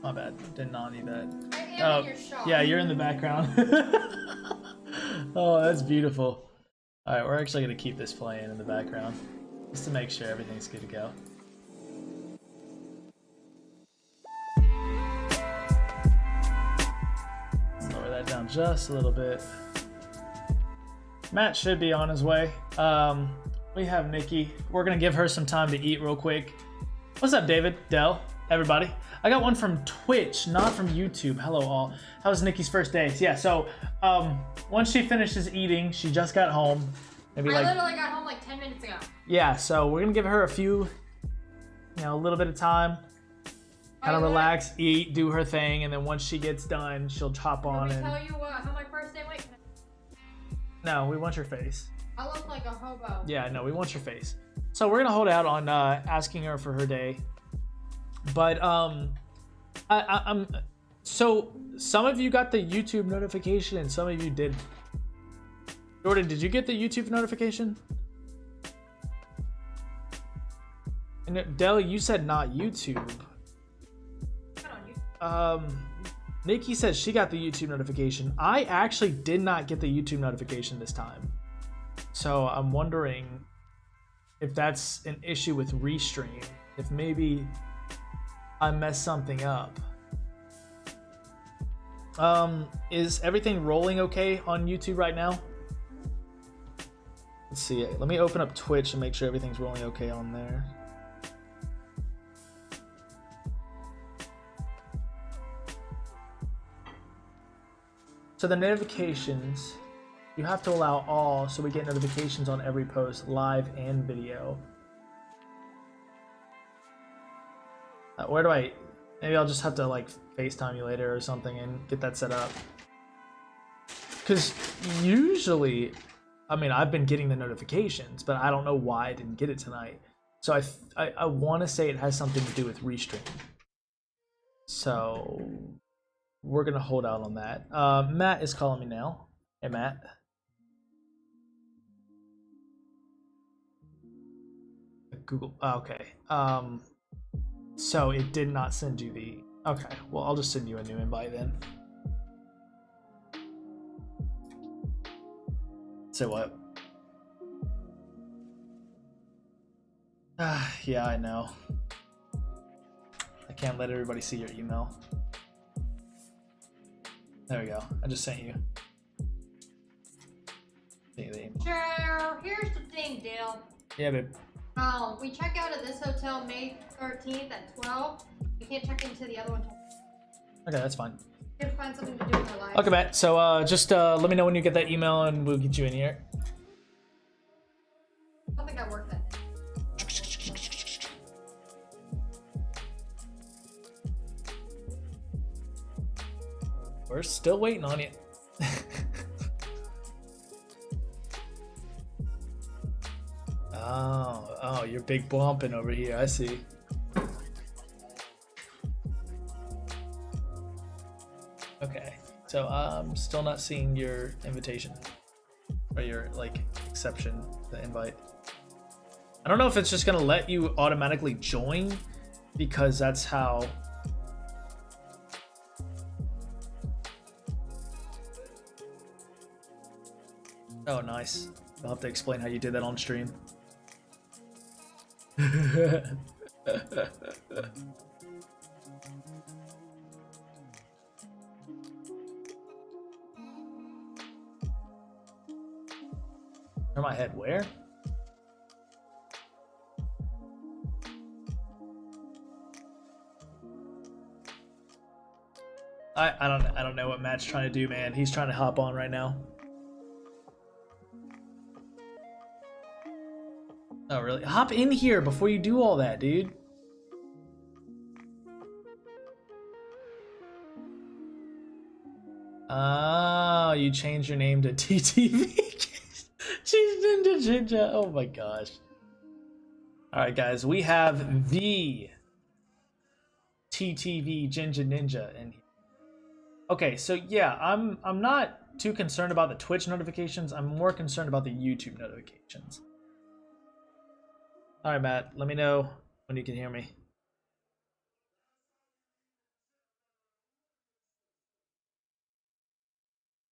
My bad. Did not need that. I am in your shot. Yeah, you're in the background. Oh, that's beautiful. Alright, we're actually going to keep this playing in the background. Just to make sure everything's good to go. Lower that down just a little bit. Matt should be on his way. We have Nikki. We're going to give her some time to eat real quick. What's up, David? Dell? Everybody? I got one from Twitch, not from YouTube. Hello, all. How was Nikki's first day? Yeah, so once she finishes eating, she just got home. Maybe I literally got home like 10 minutes ago. Yeah, so we're going to give her a few, a little bit of time. Kind of relax, eat, do her thing, and then once she gets done, she'll hop on and... tell you how my first day went? No, we want your face. I look like a hobo. Yeah, no, we want your face. So we're gonna hold out on asking her for her day, but so some of you got the YouTube notification and some of you didn't. Jordan, did you get the YouTube notification? And Dell, you said not YouTube. Nikki said she got the YouTube notification. I actually did not get the YouTube notification this time. So I'm wondering if that's an issue with Restream. If maybe I messed something up. Is everything rolling okay on YouTube right now? Let's see. Let me open up Twitch and make sure everything's rolling okay on there. So the notifications, you have to allow all so we get notifications on every post, live and video. Where do I, maybe I'll just have to like FaceTime you later or something and get that set up. Because usually, I mean, I've been getting the notifications, but I don't know why I didn't get it tonight. So I want to say it has something to do with Restream. So we're going to hold out on that. Matt is calling me now. Hey, Matt. Google. Okay. So it did not send you the... Okay. Well, I'll just send you a new invite then. Say what? Yeah, I know. I can't let everybody see your email. There we go. I just sent you. Sure. Here's the thing, Dale. Yeah, babe. We check out at this hotel May 13th at 12. We can't check into the other one. Okay, that's fine. We have to find something to do in our lives. Okay, Matt. So just let me know when you get that email and we'll get you in here. I don't think I worked that day. We're still waiting on you. Oh, you're big bumping over here. I see. Okay, so I'm still not seeing your invitation or your like exception, the invite. I don't know if it's just gonna let you automatically join because that's how. Oh, nice. I'll have to explain how you did that on stream. Turn my head where? I don't know what Matt's trying to do, man. He's trying to hop on right now. Oh, really? Hop in here before you do all that, dude. Oh, you changed your name to TTV. She's Ninja Jinja. Oh my gosh. Alright, guys. We have the TTV Jinja Ninja in here. Okay, so yeah, I'm not too concerned about the Twitch notifications. I'm more concerned about the YouTube notifications. All right, Matt, let me know when you can hear me.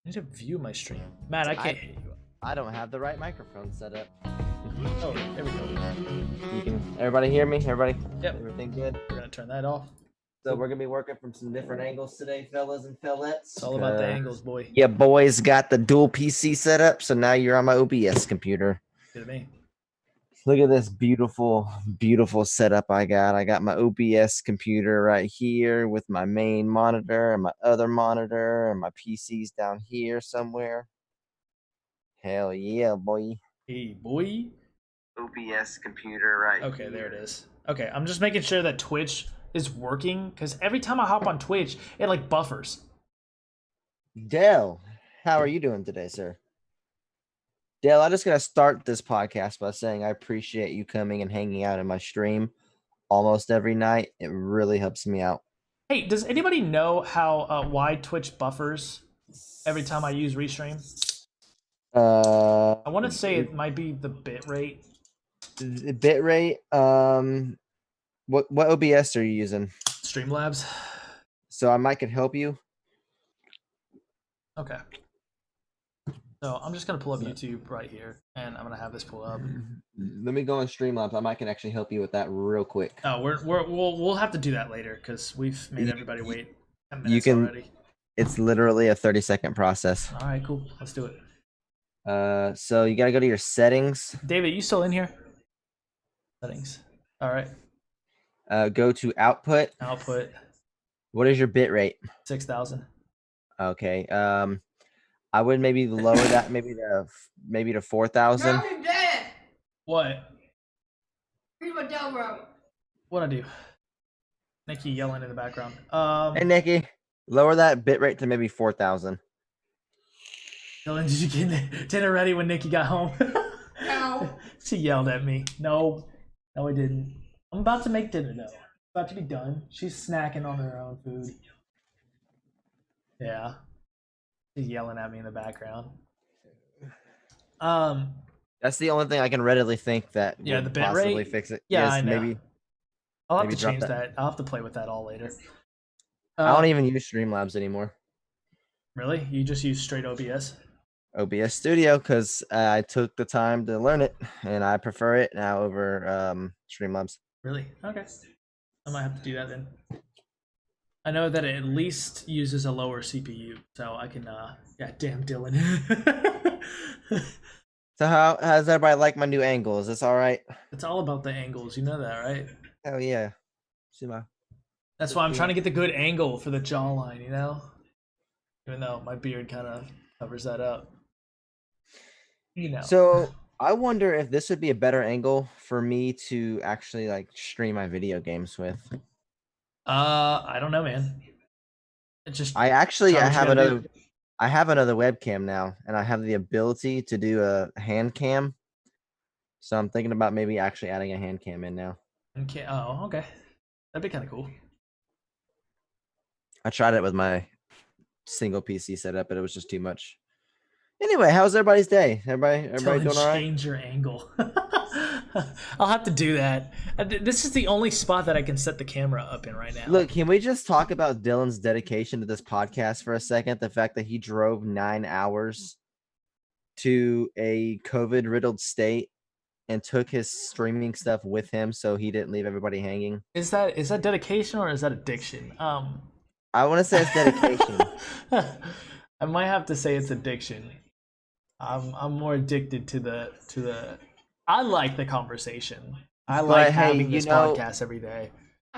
need to view my stream. Matt, I can't hear you. I don't have the right microphone set up. Oh, there we go. Everybody hear me? Everybody? Yep. Everything good? We're gonna turn that off. So we're gonna be working from some different angles today, fellas and fellettes. It's all about the angles, boy. Yeah, boys got the dual PC set up, so now you're on my OBS computer. Good to me. Look at this beautiful, beautiful setup I got. I got my OBS computer right here with my main monitor and my other monitor, and my PC's down here somewhere. Hell yeah, boy. Hey, boy. OBS computer right Okay, here. there it is. Okay, I'm just making sure that Twitch is working, because every time I hop on Twitch, it like buffers. Dale, how are you doing today, sir? Dale, I'm just going to start this podcast by saying I appreciate you coming and hanging out in my stream almost every night. It really helps me out. Hey, does anybody know how why Twitch buffers every time I use Restream? I want to say it might be the bit rate. Bit rate. What OBS are you using? Streamlabs. So I might could help you. Okay. So I'm just gonna pull up YouTube right here, and I'm gonna have this pull up. Let me go on Streamlabs. I might can actually help you with that real quick. Oh, we'll have to do that later because we've made everybody wait 10 minutes You can. already. It's literally a 30-second process. All right, cool. Let's do it. So you gotta go to your settings. David, you still in here? Settings. All right. Go to output. Output. What is your bit rate? 6,000. Okay. I would maybe lower that maybe to 4,000. What? Read what Del wrote. What'd I do? Nikki yelling in the background. Hey Nikki, lower that bit rate to maybe 4,000. Dylan, did you get dinner ready when Nikki got home? No. She yelled at me. No, I didn't. I'm about to make dinner though. About to be done. She's snacking on her own food. Yeah. She's yelling at me in the background. That's the only thing I can readily think that Yeah, would the bit possibly rate? fix it. Yeah, Yes, I know. maybe. I'll have maybe to drop change that. that. I'll have to play with that all later. I don't even use Streamlabs anymore. Really? You just use straight OBS? OBS Studio, because I took the time to learn it, and I prefer it now over Streamlabs. Really? Okay. I might have to do that then. I know that it at least uses a lower CPU, so I can, yeah, damn Dylan. So how does everybody like my new angle? Is this all right? It's all about the angles, you know that, right? Hell yeah. See my. That's why I'm trying to get the good angle for the jawline, you know? Even though my beard kind of covers that up. You know. So I wonder if this would be a better angle for me to actually like stream my video games with. I don't know, man. It just I have gotta another. do. I have another webcam now, and I have the ability to do a hand cam. So I'm thinking about maybe actually adding a hand cam in now. Okay. Oh, okay. That'd be kind of cool. I tried it with my single PC setup, but it was just too much. Anyway, how's everybody's day? Everybody doing all right? Change your angle. I'll have to do that. This is the only spot that I can set the camera up in right now. Look, can we just talk about Dylan's dedication to this podcast for a second? The fact that he drove 9 hours to a COVID-riddled state and took his streaming stuff with him so he didn't leave everybody hanging. Is that dedication or is that addiction? I want to say it's dedication. I might have to say it's addiction. I'm more addicted to the. I like the conversation. I like having this podcast every day.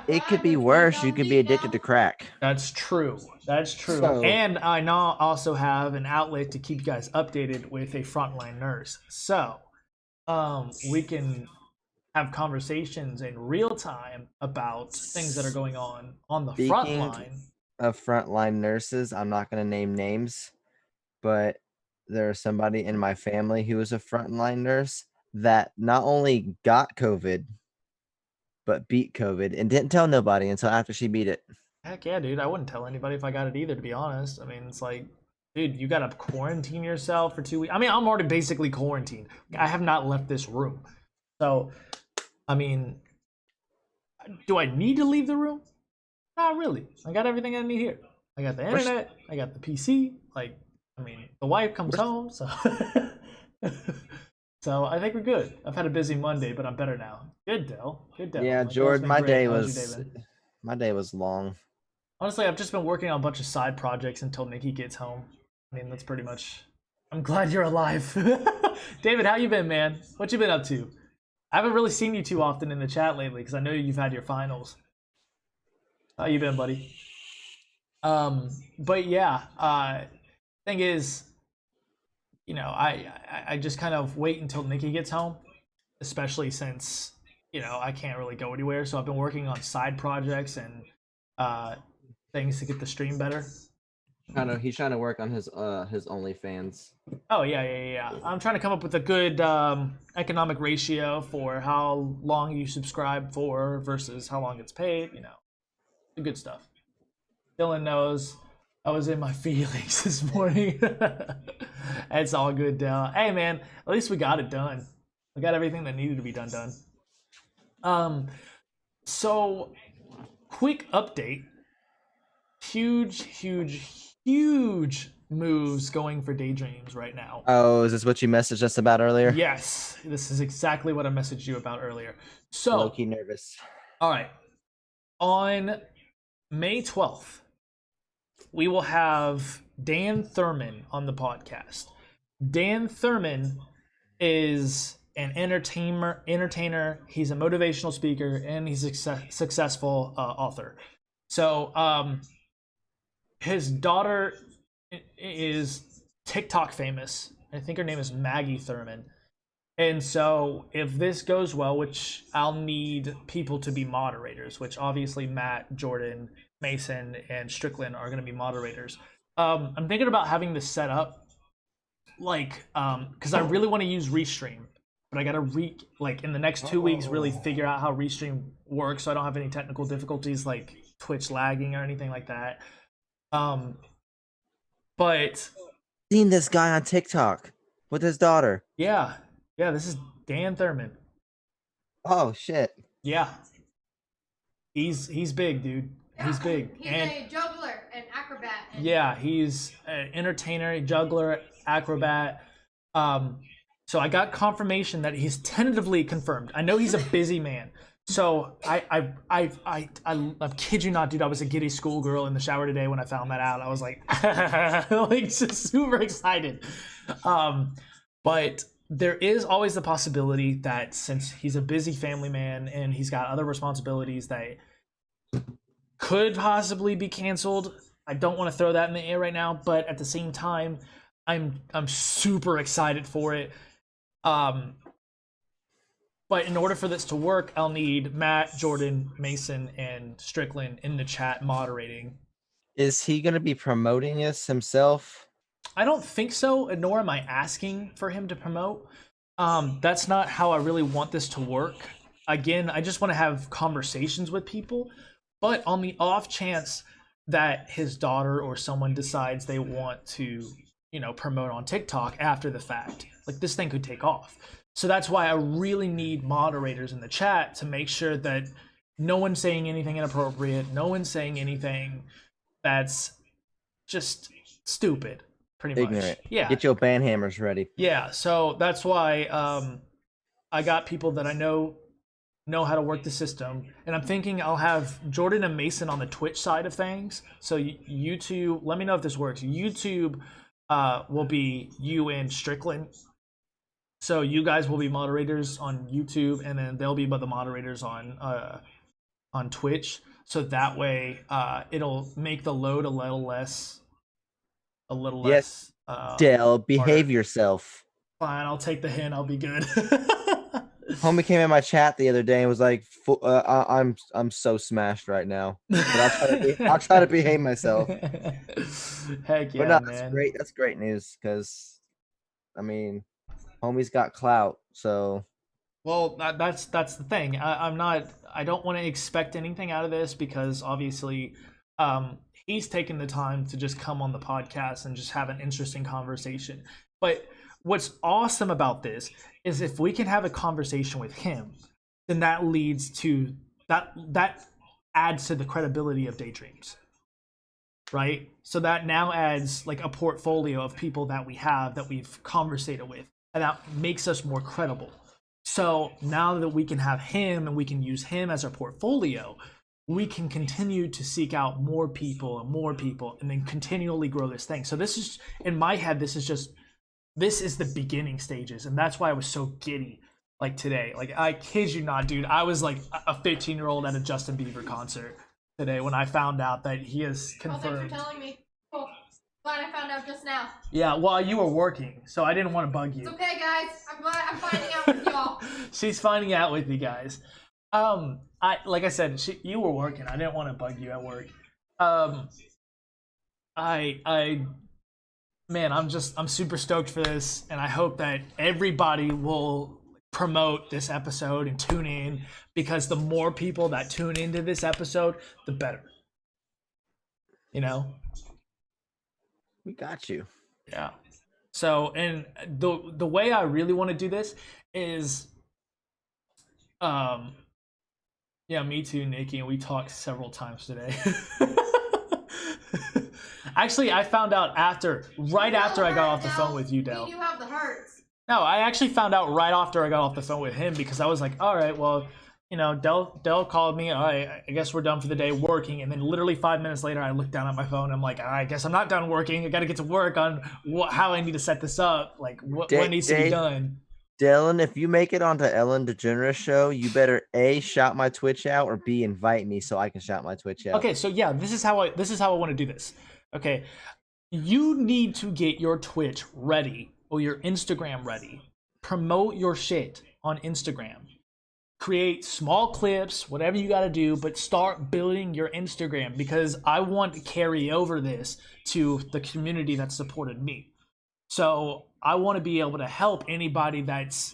It could be worse. You could be addicted to crack. That's true. That's true. So- And I now also have an outlet to keep you guys updated with a frontline nurse. So, we can have conversations in real time about things that are going on the front line. Of frontline nurses, I'm not going to name names, but there's somebody in my family who is a frontline nurse that not only got COVID, but beat COVID and didn't tell nobody until after she beat it. Heck yeah, dude. I wouldn't tell anybody if I got it either, to be honest. I mean, it's like, dude, you got to quarantine yourself for 2 weeks. I mean, I'm already basically quarantined. I have not left this room. So, I mean, do I need to leave the room? Not really. I got everything I need here. I got the internet. I got the PC. Like, I mean, the wife comes home, so so I think we're good. I've had a busy Monday, but I'm better now. Good, Dell. Good, Dell. Yeah, My day's Jordan, been great. How's your day been? my day was long. Honestly, I've just been working on a bunch of side projects until Nikki gets home. I mean, that's pretty much. I'm glad you're alive, David. How you been, man? What you been up to? I haven't really seen you too often in the chat lately because I know you've had your finals. How you been, buddy? But yeah, thing is, I just kind of wait until Nikki gets home, especially since I can't really go anywhere. So I've been working on side projects and uh, things to get the stream better. He's trying to work on his OnlyFans. Oh yeah. I'm trying to come up with a good economic ratio for how long you subscribe for versus how long it's paid. The good stuff. Dylan knows I was in my feelings this morning. It's all good, Dell. Hey man, at least we got it done. We got everything that needed to be done. So quick update. Huge moves going for Daydreams right now. Oh, is this what you messaged us about earlier? Yes, this is exactly what I messaged you about earlier. So low-key nervous. All right. On May 12th, we will have Dan Thurman on the podcast. Dan Thurman is an entertainer. He's a motivational speaker, and he's a successful author. So his daughter is TikTok famous. I think her name is Maggie Thurman. And so if this goes well, which I'll need people to be moderators, which obviously Matt, Jordan, Mason, and Strickland are going to be moderators. I'm thinking about having this set up because I really want to use Restream, but I got to in the next 2 weeks really figure out how Restream works so I don't have any technical difficulties like Twitch lagging or anything like that. But seen this guy on TikTok with his daughter. Yeah, this is Dan Thurman. Oh shit. Yeah. He's big, dude. Yeah, he's big. He's a juggler and acrobat. Yeah, he's an entertainer, a juggler, acrobat. So I got confirmation that he's tentatively confirmed. I know he's a busy man. So I kid you not, dude. I was a giddy schoolgirl in the shower today when I found that out. I was like, just super excited. But there is always the possibility that since he's a busy family man and he's got other responsibilities that could possibly be canceled. I don't want to throw that in the air right now, but at the same time, I'm super excited for it. But in order for this to work, I'll need Matt, Jordan, Mason, and Strickland in the chat moderating. Is he going to be promoting this himself? I don't think so, nor am I asking for him to promote. That's not how I really want this to work. Again, I just want to have conversations with people. But on the off chance that his daughter or someone decides they want to, promote on TikTok after the fact, like this thing could take off. So that's why I really need moderators in the chat to make sure that no one's saying anything inappropriate, no one's saying anything that's just stupid, pretty much. Ignorant. Yeah. Get your band hammers ready. Yeah, so that's why I got people that I know how to work the system, and I'm thinking I'll have Jordan and Mason on the Twitch side of things. So YouTube, let me know if this works. YouTube will be you and Strickland. So you guys will be moderators on YouTube, and then they'll be the moderators on Twitch. So that way, it'll make the load a little less. Yes, Dell, behave harder. yourself. Fine, I'll take the hint. I'll be good. Homie came in my chat the other day and was like, "I'm so smashed right now, but I'll try to behave myself." Heck yeah, but no, man. that's great. That's great news because, I mean, homie's got clout. So, well, that's the thing. I don't want to expect anything out of this because obviously, he's taken the time to just come on the podcast and just have an interesting conversation. But what's awesome about this is if we can have a conversation with him, then that leads to that adds to the credibility of Daydreams. right? So that now adds like a portfolio of people that we have that we've conversated with, and that makes us more credible. So now that we can have him and we can use him as our portfolio, we can continue to seek out more people and then continually grow this thing. So this is, in my head, this is the beginning stages, and that's why I was so giddy like today. Like, I kid you not, dude, I was like a 15-year-old at a Justin Bieber concert today when I found out that he is Oh, thanks confirmed. for telling me. Cool. Glad I found out just now. Yeah, well, you were working, so I didn't want to bug you. It's okay, guys. I'm glad I'm finding out with y'all. She's finding out with you guys. Like I said, you were working. I didn't want to bug you at work. Man, I'm super stoked for this, and I hope that everybody will promote this episode and tune in, because the more people that tune into this episode, the better. You know? We got you. Yeah. So, and the way I really want to do this is, yeah, me too, Nikki, and we talked several times today. Actually, I found out right after I got off the phone with you, Dell. You have the hurts. No, I actually found out right after I got off the phone with him, because I was like, all right, well, you know, Dell called me. All right, I guess we're done for the day working. And then literally 5 minutes later, I looked down at my phone. I'm like, I guess I'm not done working. I got to get to work on how I need to set this up. Like, what needs to be done. Dylan, if you make it onto Ellen DeGeneres show, you better A, shout my Twitch out, or B, invite me so I can shout my Twitch out. Okay, so yeah, this is how I want to do this. Okay, you need to get your Twitch ready or your Instagram ready. Promote your shit on Instagram. Create small clips, whatever you got to do, but start building your Instagram, because I want to carry over this to the community that supported me. So I want to be able to help anybody that's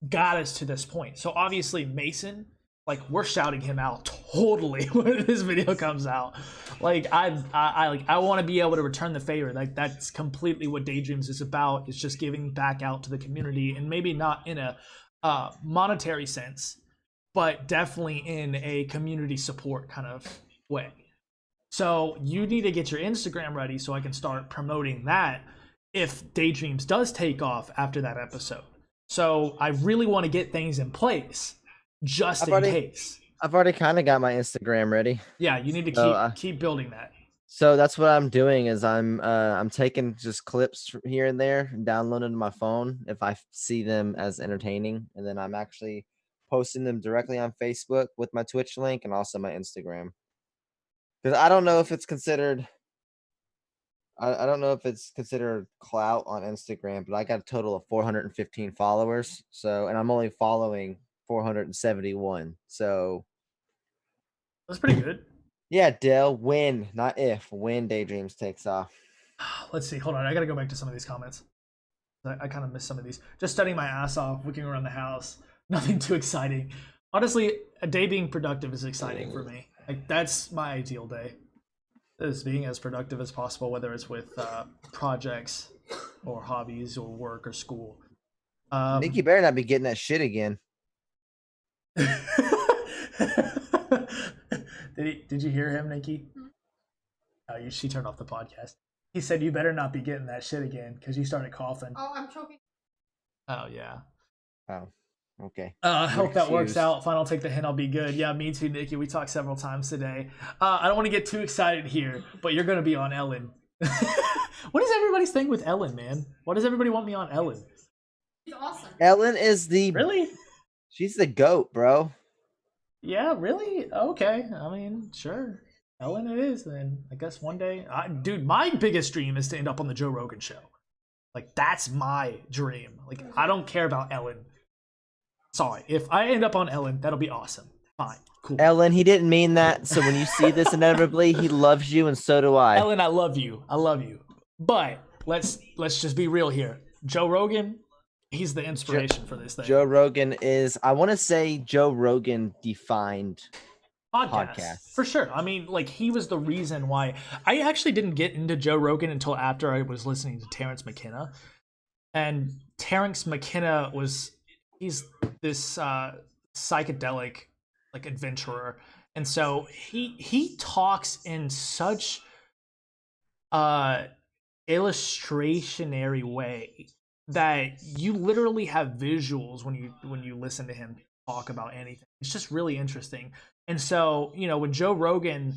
got us to this point. So obviously Mason, like, we're shouting him out totally when this video comes out. Like, I want to be able to return the favor. Like, that's completely what Daydreams is about. It's just giving back out to the community, and maybe not in a monetary sense, but definitely in a community support kind of way. So you need to get your Instagram ready so I can start promoting that if Daydreams does take off after that episode. So I really want to get things in place just in case. I've already kind of got my Instagram ready. Yeah, you need to keep building that. So that's what I'm doing is I'm taking just clips here and there and downloading to my phone if I see them as entertaining, and then I'm actually posting them directly on Facebook with my Twitch link and also my Instagram. Because I don't know if it's considered I don't know if it's considered clout on Instagram, but I got a total of 415 followers. So, and I'm only following 471. So that's pretty good. Yeah, Dell, when, not if, when Daydreams takes off. Let's see. Hold on. I got to go back to some of these comments. I kind of missed some of these. Just studying my ass off, looking around the house. Nothing too exciting. Honestly, a day being productive is exciting for me. Like, that's my ideal day. Is being as productive as possible, whether it's with projects or hobbies or work or school. Nikki better not be getting that shit again. Did you hear him, Nikki? Oh, she turned off the podcast. He said you better not be getting that shit again because you started coughing. Oh, I'm choking. Oh, yeah. Oh, okay. I hope that works out. Fine, I'll take the hint. I'll be good. Yeah, me too, Nikki. We talked several times today. I don't want to get too excited here, but you're going to be on Ellen. What is everybody's thing with Ellen, man? Why does everybody want me on Ellen? She's awesome. Ellen is the... Really? She's the GOAT, bro. Yeah, really? Okay. I mean, sure. Ellen it is, then. I guess one day. Dude, my biggest dream is to end up on the Joe Rogan show. Like, that's my dream. Like, I don't care about Ellen. Sorry. If I end up on Ellen, that'll be awesome. Fine. Cool. Ellen, he didn't mean that. So when you see this inevitably, he loves you and so do I. Ellen, I love you. I love you. But let's just be real here. Joe Rogan, he's the inspiration for this thing. Joe Rogan is, I want to say Joe Rogan defined podcast. For sure. I mean, like, he was the reason why I actually didn't get into Joe Rogan until after I was listening to Terrence McKenna. And Terrence McKenna he's this psychedelic, like, adventurer. And so he talks in such uh illustrationary way that you literally have visuals when you listen to him talk about anything. It's just really interesting. And so, when Joe Rogan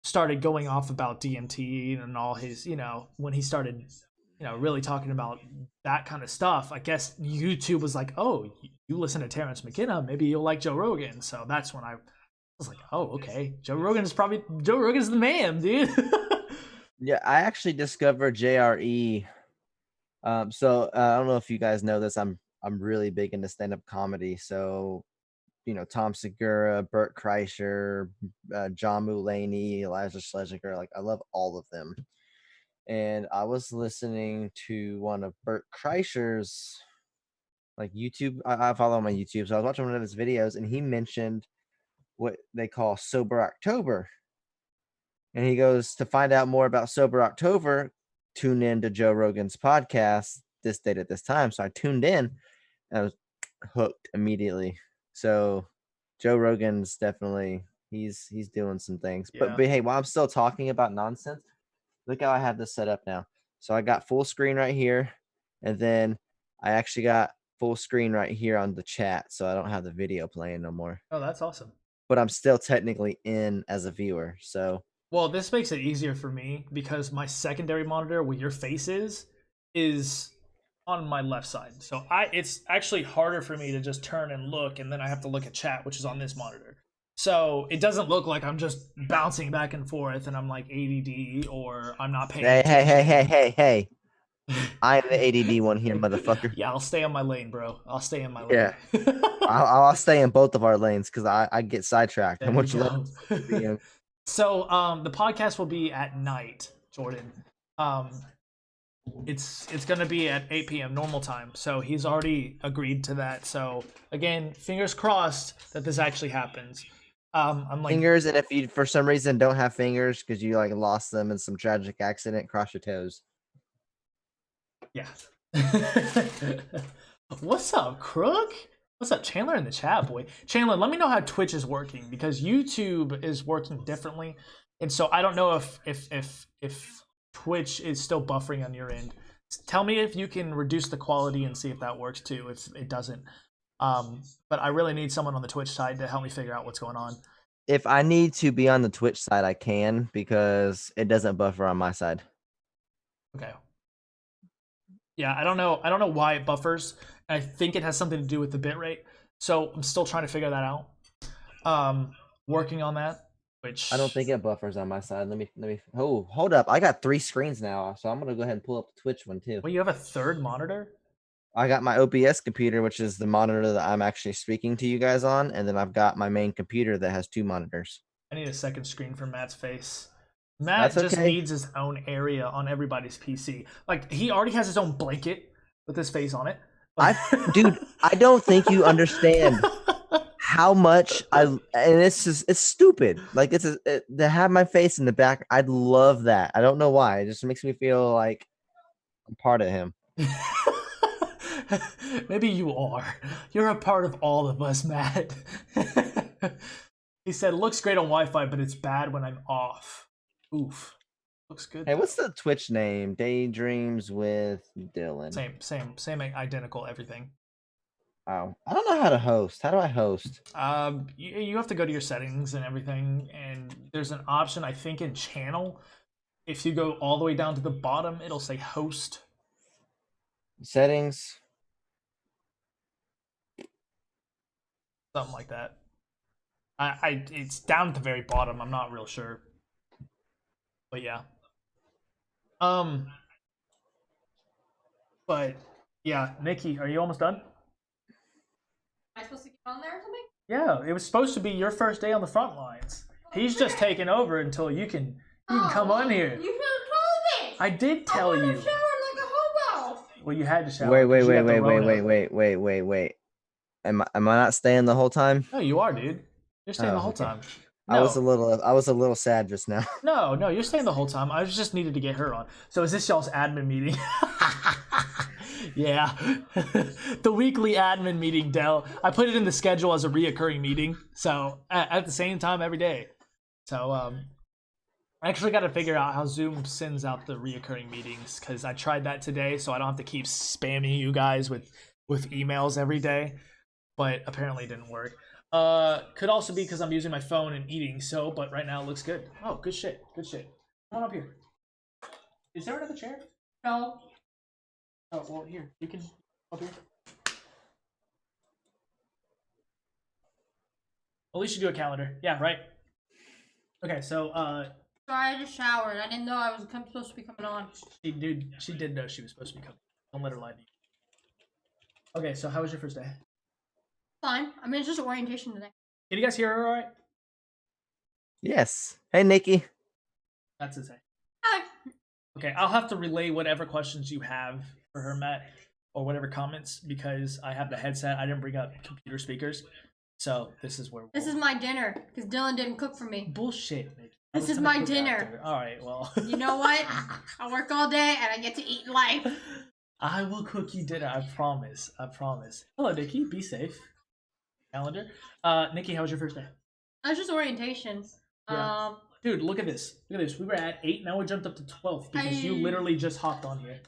started going off about DMT and all his, when he started, really talking about that kind of stuff, I guess YouTube was like, oh, you listen to Terrence McKenna, maybe you'll like Joe Rogan. So that's when I was like, oh, okay, Joe Rogan's the man, dude. Yeah, I actually discovered JRE. So I don't know if you guys know this. I'm really big into stand-up comedy. So Tom Segura, Bert Kreischer, John Mulaney, Elijah Schlesinger. Like I love all of them. And I was listening to one of Bert Kreischer's like YouTube. I follow him on YouTube, so I was watching one of his videos, and he mentioned what they call Sober October. And he goes, to find out more about Sober October, tune in to Joe Rogan's podcast this date at this time. So I tuned in and I was hooked immediately. So Joe Rogan's definitely he's doing some things. Yeah. But hey, while I'm still talking about nonsense, look how I have this set up now. So I got full screen right here, and then I actually got full screen right here on the chat, so I don't have the video playing no more. Oh, that's awesome. But I'm still technically in as a viewer. So Well, this makes it easier for me because my secondary monitor where your face is on my left side. So it's actually harder for me to just turn and look, and then I have to look at chat, which is on this monitor. So it doesn't look like I'm just bouncing back and forth and I'm like ADD or I'm not paying hey. I'm the ADD one here, motherfucker. Yeah, I'll stay on my lane, bro. I'll stay in my lane. Yeah. I'll stay in both of our lanes because I get sidetracked. There And what you you go. love. So the podcast will be at night, Jordan. It's gonna be at 8 p.m. normal time. So he's already agreed to that. So again, fingers crossed that this actually happens. I'm like Fingers, and if you for some reason don't have fingers because you like lost them in some tragic accident, cross your toes. yeah. What's up, Crook? What's up, Chandler in the chat, boy? Chandler, let me know how Twitch is working because YouTube is working differently, and so I don't know if Twitch is still buffering on your end. Tell me if you can reduce the quality and see if that works too. If it doesn't, but I really need someone on the Twitch side to help me figure out what's going on. If I need to be on the Twitch side, I can because it doesn't buffer on my side. Okay. Yeah, I don't know why it buffers. I think it has something to do with the bitrate. So I'm still trying to figure that out. Working on that. Which I don't think it buffers on my side. Let me. Oh, hold up! I got 3 screens now, so I'm gonna go ahead and pull up the Twitch one too. Well, you have a third monitor? I got my OBS computer, which is the monitor that I'm actually speaking to you guys on, and then I've got my main computer that has 2 monitors. I need a second screen for Matt's face. Matt That's just okay. needs his own area on everybody's PC. Like he already has his own blanket with his face on it. Dude, I don't think you understand how much and it's stupid. Like to have my face in the back. I'd love that. I don't know why. It just makes me feel like I'm part of him. Maybe you are. You're a part of all of us, Matt. He said, looks great on Wi-Fi, but it's bad when I'm off. Oof. Looks good. Hey, what's the Twitch name? Daydreams with Dylan. Same identical everything. Oh, I don't know how to host. How do I host? You have to go to your settings and everything, and there's an option, I think, in channel. If you go all the way down to the bottom, it'll say host. Settings. Something like that. It's down at the very bottom. I'm not real sure. But yeah. But yeah, Nikki, are you almost done? Am I supposed to get on there or something? Yeah, it was supposed to be your first day on the front lines. He's just taking over until you can come on here. You should have told me. I did tell I you. showered like a hobo. Well, you had to shower. Wait. 'cause you got the Rona. Wait. Am I not staying the whole time? No, you are, dude. You're staying the whole okay. time. No. I was a little sad just now. No, you're staying the whole time. I just needed to get her on. So is this y'all's admin meeting? Yeah. The weekly admin meeting, Dell. I put it in the schedule as a reoccurring meeting. So at the same time every day. So I actually got to figure out how Zoom sends out the reoccurring meetings because I tried that today, so I don't have to keep spamming you guys with emails every day. But apparently it didn't work. Could also be because I'm using my phone and eating. So, but right now it looks good. Oh, good shit. Good shit. Come on up here. Is there another chair? No. Oh well, here you can up here. At least you do a calendar. Yeah, right. Okay, so Sorry, I just showered. I didn't know I was supposed to be coming on. she did know she was supposed to be coming. Don't let her lie to you. Okay, so how was your first day? Fine. I mean, it's just orientation today. Can you guys hear her all right? Yes. Hey, Nikki. That's his name. Hi. Okay, I'll have to relay whatever questions you have for her, Matt, or whatever comments because I have the headset. I didn't bring up computer speakers, so this is where. This is my dinner because Dylan didn't cook for me. Bullshit, Nick. This is my dinner. After. All right, well. You know what? I work all day and I get to eat life. I will cook you dinner. I promise. I promise. Hello, Nikki. Be safe. Calendar. Nikki, how was your first day? That's just orientation. Yeah. Dude, look at this. Look at this. We were at 8, now we jumped up to 12 because you literally just hopped on here.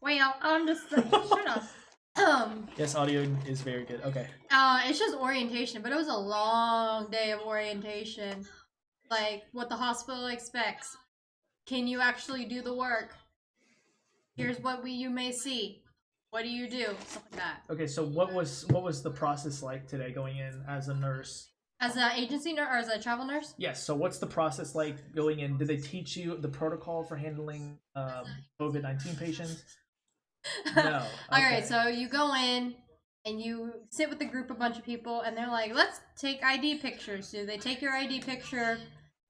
Well, I'm just shut up. Yes, audio is very good. Okay. It's just orientation, but it was a long day of orientation. Like what the hospital expects. Can you actually do the work? Here's what you may see. What do you do? Stuff like that. Okay, so what was the process like today going in as a nurse? As an agency nurse or as a travel nurse? Yes. So what's the process like going in? Did they teach you the protocol for handling COVID-19 patients? No. Okay. All right. So you go in and you sit with a group, a bunch of people, and they're like, "Let's take ID pictures." So they take your ID picture,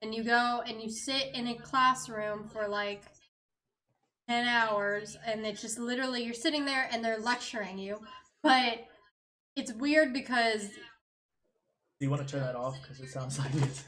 and you go and you sit in a classroom for like 10 hours, and it's just literally you're sitting there and they're lecturing you, but it's weird because. Do you want to turn that off? Because it sounds like it's...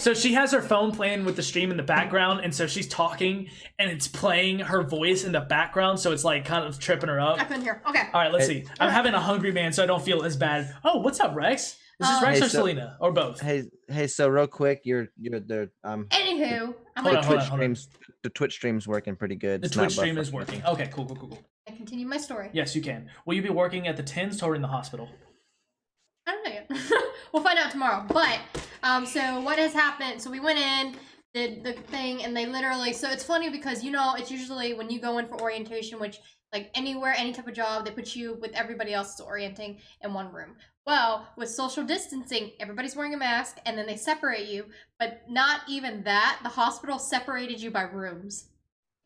so she has her phone playing with the stream in the background, and so she's talking, and it's playing her voice in the background, so it's like kind of tripping her up. I couldn't hear. Okay. All right, let's see. I'm having a hungry man, so I don't feel as bad. Oh, what's up, Rex? Is this Rex or Selena, or both? Hey. So real quick, you're the Anywho, I'm Hold like, on, Twitch streams. The Twitch stream's working pretty good. The It's not Twitch stream buffering. is working. Okay, cool. I continue my story. Yes, you can. Will you be working at the Tins or in the hospital? I don't know yet. We'll find out tomorrow. But so what has happened? So we went in, did the thing, and they literally. So it's funny because it's usually when you go in for orientation, which like anywhere, any type of job, they put you with everybody else that's orienting in one room. Well, with social distancing, everybody's wearing a mask, and then they separate you. But not even that. The hospital separated you by rooms.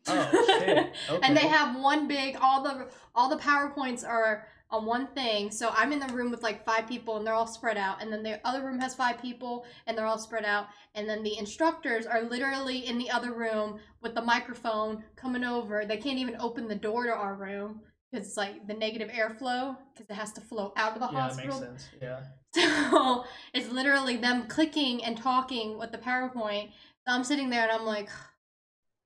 Oh shit! Okay. And they have one big. All the PowerPoints are on one thing. So I'm in the room with like 5 people and they're all spread out. And then the other room has 5 people and they're all spread out. And then the instructors are literally in the other room with the microphone coming over. They can't even open the door to our room because it's like the negative airflow because it has to flow out of the hospital. That makes sense. Yeah. So it's literally them clicking and talking with the PowerPoint. So I'm sitting there and I'm like,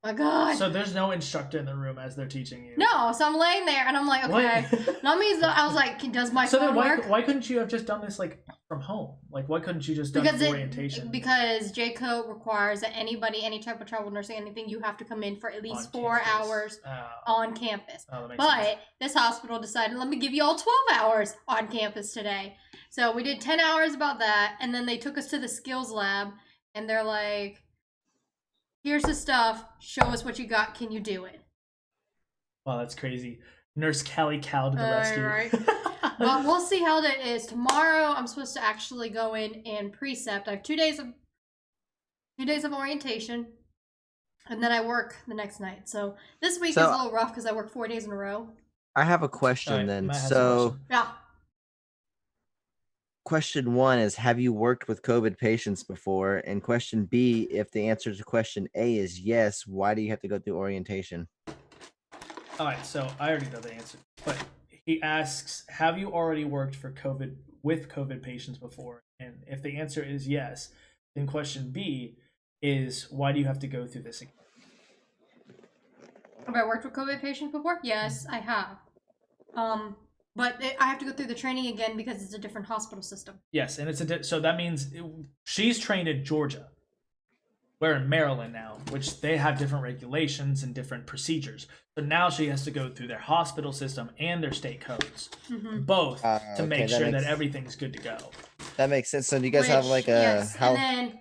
my God. So there's no instructor in the room as they're teaching you? No, so I'm laying there and I'm like, okay. That means I was like, does my phone work? Why couldn't you have just done this like from home? Like why couldn't you just done orientation? Because J-Code requires that anybody, any type of travel nursing, anything, you have to come in for at least 4 hours on campus. Oh, that makes but sense. This hospital decided, let me give you all 12 hours on campus today. So we did 10 hours about that, and then they took us to the skills lab, and they're like, here's the stuff. Show us what you got. Can you do it? Wow, that's crazy. Nurse Callie Cow to the rescue. Right. Well, we'll see how that is. Tomorrow, I'm supposed to actually go in and precept. I have 2 days of orientation, and then I work the next night. So this week is a little rough because I work 4 days in a row. I have a question right, then. Matt has a So, question. Yeah. question 1 is, have you worked with COVID patients before? And question B, if the answer to question A is yes, why do you have to go through orientation? All right, so I already know the answer, but he asks, have you already worked with COVID patients before? And if the answer is yes, then question B is, why do you have to go through this again? Have I worked with COVID patients before? Yes, I have. But I have to go through the training again because it's a different hospital system. Yes, and it's so that means she's trained in Georgia. We're in Maryland now, which they have different regulations and different procedures. So now she has to go through their hospital system and their state codes, both to make sure that everything's good to go. That makes sense. So do you guys have like a and then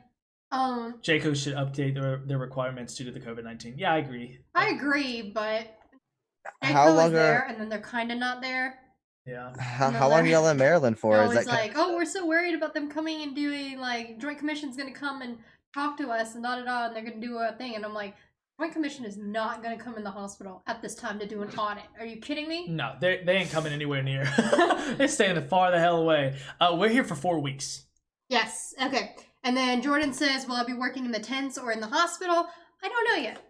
JCO should update their requirements due to the COVID-19. Yeah, I agree. I agree, but how long is there, and then they're kind of not there. Yeah. How long are y'all in Maryland for? Is that like, oh, we're so worried about them coming and doing like Joint Commission's gonna come and talk to us and and they're gonna do a thing, and I'm like, Joint Commission is not gonna come in the hospital at this time to do an audit. Are you kidding me? No, they ain't coming anywhere near. They're staying far the hell away. We're here for 4 weeks. Yes. Okay. And then Jordan says, will I be working in the tents or in the hospital? I don't know yet.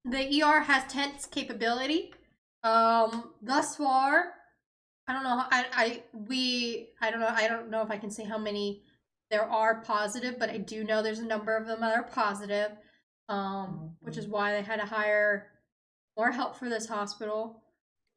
The ER has tents capability. Thus far, I don't know. I don't know if I can say how many there are positive, but I do know there's a number of them that are positive. Which is why they had to hire more help for this hospital.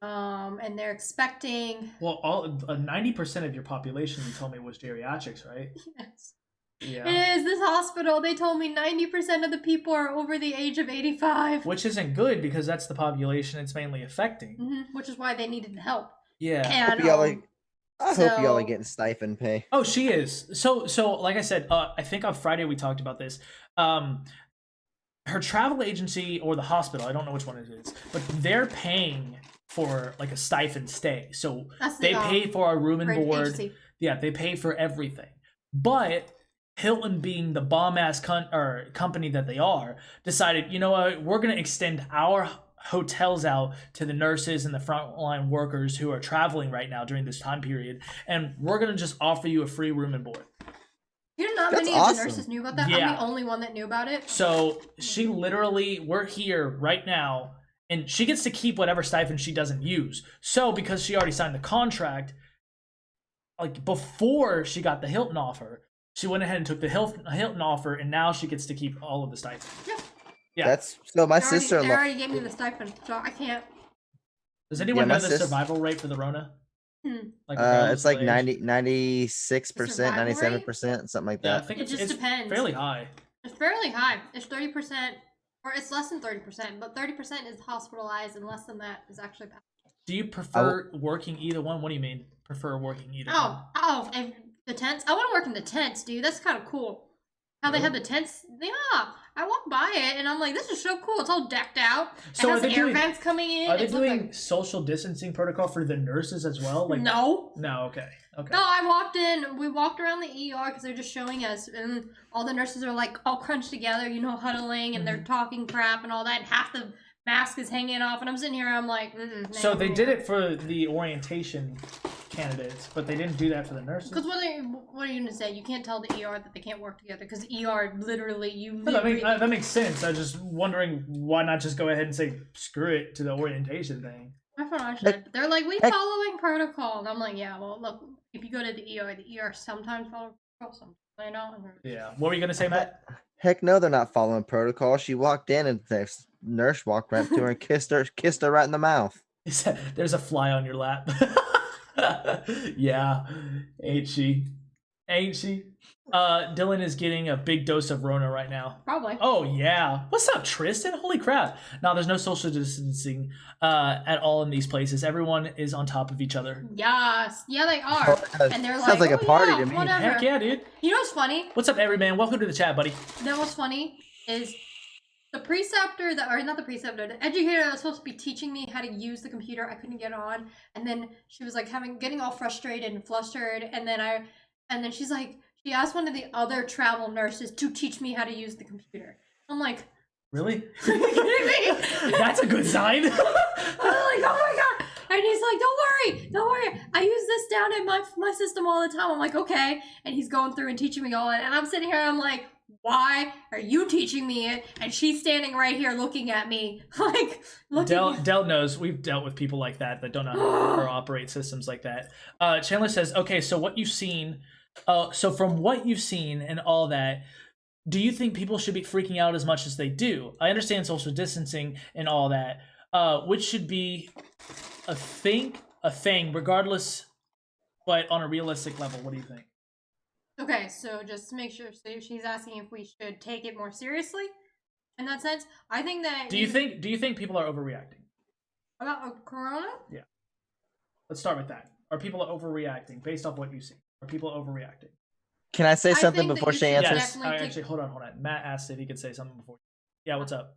And they're expecting. Well, 90% of your population, you told me, was geriatrics, right? Yes. Yeah. It is. This hospital, they told me 90% of the people are over the age of 85. Which isn't good because that's the population it's mainly affecting. Which is why they needed help. Yeah. And, I hope y'all are getting stipend pay. Oh, she is. So like I said, I think on Friday we talked about this. Her travel agency or the hospital, I don't know which one it is, but they're paying for like a stipend stay. So they pay for our room and board. Agency. Yeah, they pay for everything. But Hilton, being the bomb-ass company that they are, decided, you know what, we're going to extend our hotels out to the nurses and the frontline workers who are traveling right now during this time period, and we're going to just offer you a free room and board. You know, not many of the nurses knew about that. Yeah. I'm the only one that knew about it. So she literally, we're here right now, and she gets to keep whatever stipend she doesn't use. So because she already signed the contract, like before she got the Hilton offer, she went ahead and took the Hilton offer, and now she gets to keep all of the stipend. Yeah. Yeah. That's so. My sister. They already gave me the stipend, so I can't. Does anyone know the survival rate for the Rona? Like it's like 96%, 97%, something like that. Yeah, I think it just depends. Fairly high. It's fairly high. It's 30%, or it's less than 30%, but 30% is hospitalized, and less than that is actually passed. Do you prefer working either one? What do you mean? Prefer working either one? And the tents? I want to work in the tents, dude. That's kind of cool. How they have the tents? Yeah. I walk by it, and I'm like, this is so cool. It's all decked out. So it has air vents coming in. Are they doing social distancing protocol for the nurses as well? Like No. No, okay. Okay. No, I walked in. We walked around the ER because they're just showing us, and all the nurses are like all crunched together, you know, huddling, and they're talking crap and all that. And half the mask is hanging off, and I'm sitting here, I'm like, So they did it for the orientation candidates, but they didn't do that for the nurses. Because what are you gonna say? You can't tell the ER that they can't work together because ER literally that makes sense. I was just wondering why not just go ahead and say screw it to the orientation thing. That's what I said. They're like, we following protocol, and I'm like, yeah. Well, look, if you go to the ER sometimes follow protocol, sometimes they don't. Yeah. What were you gonna say, Matt? Heck no, they're not following protocol. She walked in, and the nurse walked right up to her and kissed her right in the mouth. There's a fly on your lap. Yeah, ain't she? Dylan is getting a big dose of Rona right now. Probably. Oh yeah. What's up, Tristan? Holy crap. No, there's no social distancing at all in these places. Everyone is on top of each other. Yes. Yeah, they are. And they're like, sounds like a party to me. Whatever. Heck yeah, dude. You know what's funny? What's up, everyman? Welcome to the chat, buddy. You know what's funny is the preceptor the educator that was supposed to be teaching me how to use the computer, I couldn't get on, and then she was like getting all frustrated and flustered, and then she's like, she asked one of the other travel nurses to teach me how to use the computer. I'm like, really? Are you kidding me? That's a good sign. I'm like, oh my god. And he's like, don't worry. I use this down in my system all the time. I'm like, okay. And he's going through and teaching me all that. And I'm sitting here, I'm like, why are you teaching me it? And she's standing right here looking at me. Like, Del knows. We've dealt with people like that don't know how to work or operate systems like that. Chandler says, okay, so what you've seen, so from what you've seen and all that, do you think people should be freaking out as much as they do? I understand social distancing and all that, which should be a thing regardless, but on a realistic level, what do you think? Okay, so just to make sure, so she's asking if we should take it more seriously in that sense. I think that Do you think people are overreacting? about corona? Yeah. Let's start with that. Are people overreacting based off what you see? Are people overreacting? Can I say I something think that before you she should answers? Yes. definitely take- Actually, hold on. Matt asked if he could say something before. Yeah, what's up?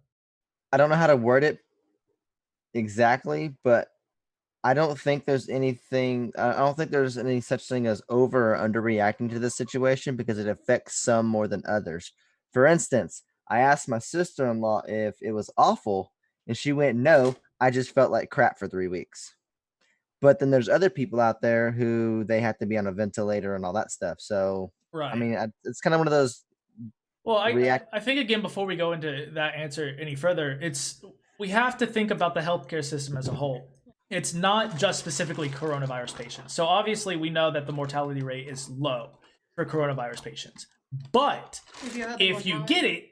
I don't know how to word it exactly, but I don't think there's anything. I don't think there's any such thing as over or underreacting to this situation because it affects some more than others. For instance, I asked my sister-in-law if it was awful, and she went, "No, I just felt like crap for 3 weeks." But then there's other people out there who they have to be on a ventilator and all that stuff. So Right. I mean, it's kind of one of those. Well, react. I think again before we go into that answer any further, we have to think about the healthcare system as a whole. It's not just specifically coronavirus patients. So obviously we know that the mortality rate is low for coronavirus patients. But if you get it,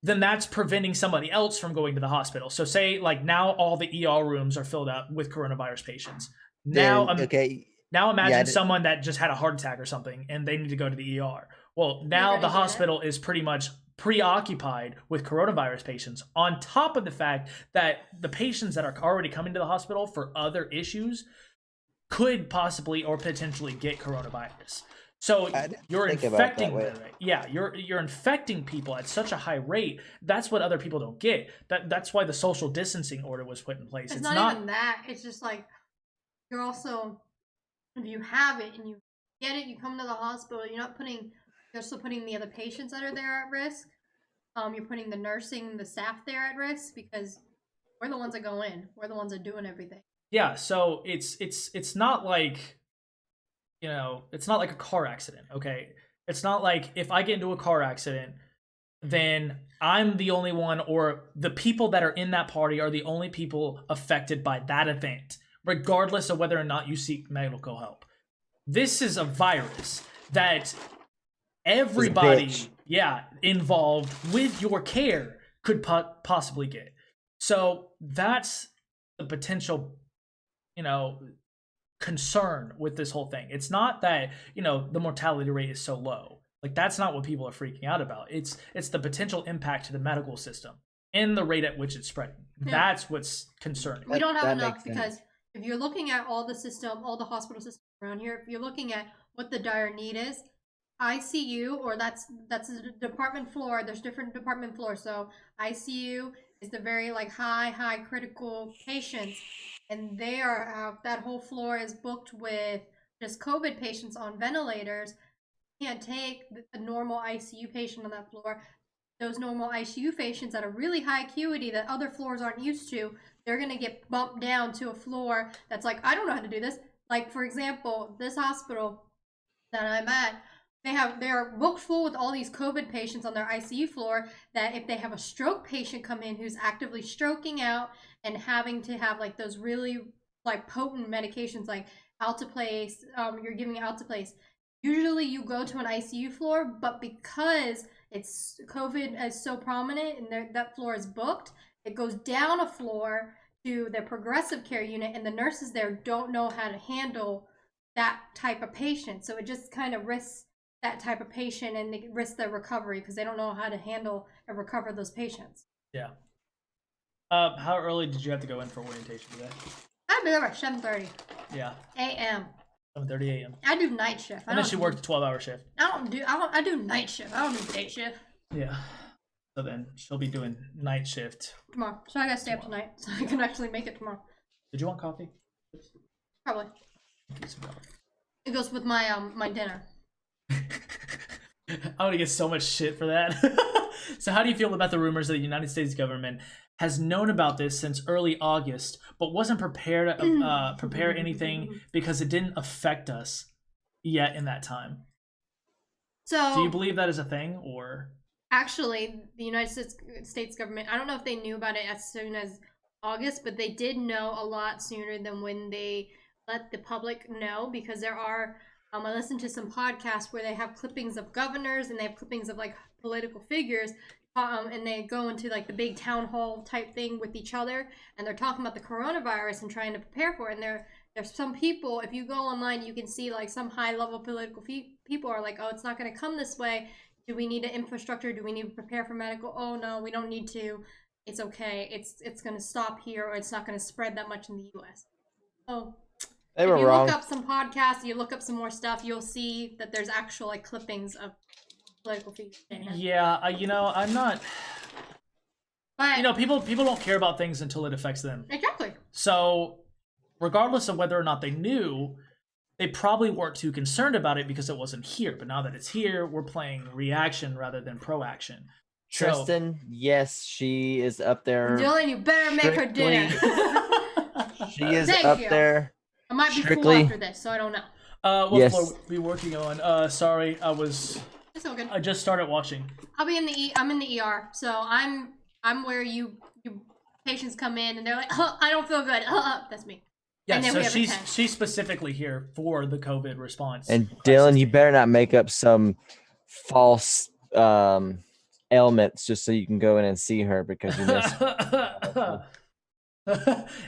then that's preventing somebody else from going to the hospital. So say like now all the ER rooms are filled up with coronavirus patients. Now Okay. now imagine Yeah, someone that just had a heart attack or something and they need to go to the ER. Well, now gonna the get hospital is pretty much preoccupied with coronavirus patients, on top of the fact that the patients that are already coming to the hospital for other issues could possibly or potentially get coronavirus. So I didn't you're think about it that infecting way. them, right? Yeah, you're infecting people at such a high rate. That's what other people don't get. That's why the social distancing order was put in place. It's not even that. It's just like you're also, if you have it and you get it, you come to the hospital. You're also putting the other patients that are there at risk. You're putting the nursing, the staff there at risk because we're the ones that go in. We're the ones that are doing everything. Yeah, so it's not like, it's not like a car accident, okay? It's not like if I get into a car accident, then I'm the only one, or the people that are in that party are the only people affected by that event, regardless of whether or not you seek medical help. This is a virus that everybody, bitch. involved with your care could possibly get. So that's the potential, concern with this whole thing. It's not that, the mortality rate is so low. Like that's not what people are freaking out about. It's the potential impact to the medical system and the rate at which it's spreading. That's what's concerning. We don't have That enough makes because sense. if you're looking at all the hospital systems around here, if you're looking at what the dire need is, ICU, or that's a department floor. There's different department floors. So ICU is the very like high critical patients, and they are that whole floor is booked with just COVID patients on ventilators. Can't take a normal ICU patient on that floor. Those normal ICU patients at a really high acuity that other floors aren't used to, they're going to get bumped down to a floor that's like, I don't know how to do this. Like, for example, this hospital that I'm at, they are booked full with all these COVID patients on their ICU floor that if they have a stroke patient come in who's actively stroking out and having to have like those really like potent medications like alteplase, you're giving alteplase. Usually you go to an ICU floor, but because it's COVID is so prominent and that floor is booked, it goes down a floor to the progressive care unit, and the nurses there don't know how to handle that type of patient. So it just kind of risks that type of patient and they risk their recovery because they don't know how to handle and recover those patients. Yeah. How early did you have to go in for orientation today? I'd be there at 7:30 Yeah. a.m. 7:30 a.m. I do night shift. And then she worked a 12-hour shift. I do night shift. I don't do day shift. Yeah. So then she'll be doing night shift Tomorrow. So I gotta stay up tonight so I can actually make it tomorrow. Did you want coffee? Probably. Get some coffee. It goes with my my dinner. I'm gonna get so much shit for that. So how do you feel about the rumors that the United States government has known about this since early August, but wasn't prepared to prepare anything because it didn't affect us yet in that time? So do you believe that is a thing, or? Actually, the United States government, I don't know if they knew about it as soon as August, but they did know a lot sooner than when they let the public know, because there are, I listened to some podcasts where they have clippings of governors and they have clippings of like political figures, and they go into like the big town hall type thing with each other, and they're talking about the coronavirus and trying to prepare for it, and There's some people, if you go online, you can see like some high-level political people are like, oh, it's not going to come this way. Do we need an infrastructure? Do we need to prepare for medical? Oh no, we don't need to. It's okay. It's going to stop here, or it's not going to spread that much in the U.S. Oh, They if were you wrong. look up some podcasts, you look up some more stuff, you'll see that there's actual like clippings of political figures in here. Yeah, I'm not. But People don't care about things until it affects them. exactly. So, regardless of whether or not they knew, they probably weren't too concerned about it because it wasn't here. But now that it's here, we're playing reaction rather than proaction. So- Tristan, yes, she is up there. Dylan, you better make her dinner. She is Thank up you. there. I might be full Strictly- after this, so I don't know. What Yes. floor we working on? Sorry, It's all good. I just started watching. I'll be in the I'm in the ER, so I'm where you patients come in and they're like, oh, I don't feel good. That's me. Yeah, And then so we have a she's tent. she's specifically here for the COVID response. And Dylan, you better not make up some false ailments just so you can go in and see her because you missed.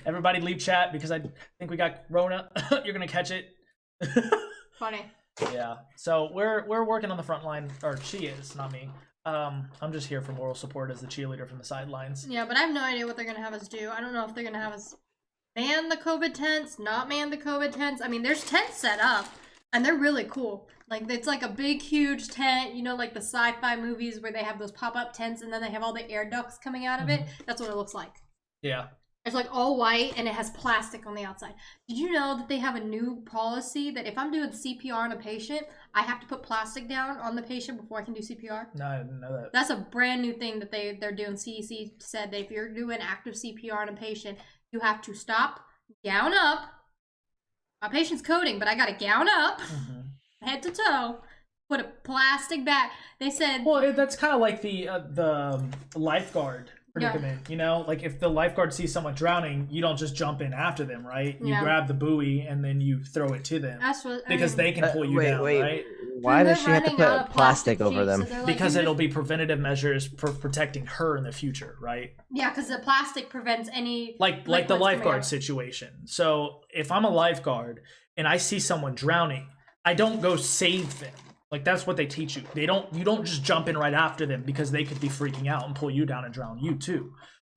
Everybody leave chat because I think we got Rona. You're gonna catch it. Funny. Yeah. So we're working on the front line, or she is, not me. I'm just here for moral support as the cheerleader from the sidelines. Yeah, but I have no idea what they're gonna have us do. I don't know if they're gonna have us man the COVID tents, not man the COVID tents. I mean, there's tents set up, and they're really cool. Like, it's like a big, huge tent, like the sci-fi movies where they have those pop-up tents, and then they have all the air ducts coming out of it. That's what it looks like. Yeah. It's like all white, and it has plastic on the outside. Did you know that they have a new policy that if I'm doing CPR on a patient, I have to put plastic down on the patient before I can do CPR? No, I didn't know that. That's a brand new thing that they're doing. CDC said that if you're doing active CPR on a patient, you have to stop, gown up. My patient's coding, but I got to gown up, head to toe, put a plastic bag. They said, Well, that's kind of like the lifeguard predicament, like if the lifeguard sees someone drowning, you don't just jump in after them, right? You Yeah. grab the buoy and then you throw it to them that's what because they can pull you wait, down, right? Why they're does she have to running out put of plastic over sheets, them? so they're like, Because even it'll if- be preventative measures for protecting her in the future, right? Yeah, because the plastic prevents any Like the liquids coming lifeguard out. situation. So if I'm a lifeguard and I see someone drowning, I don't go save them. Like that's what they teach you. You don't just jump in right after them because they could be freaking out and pull you down and drown you too.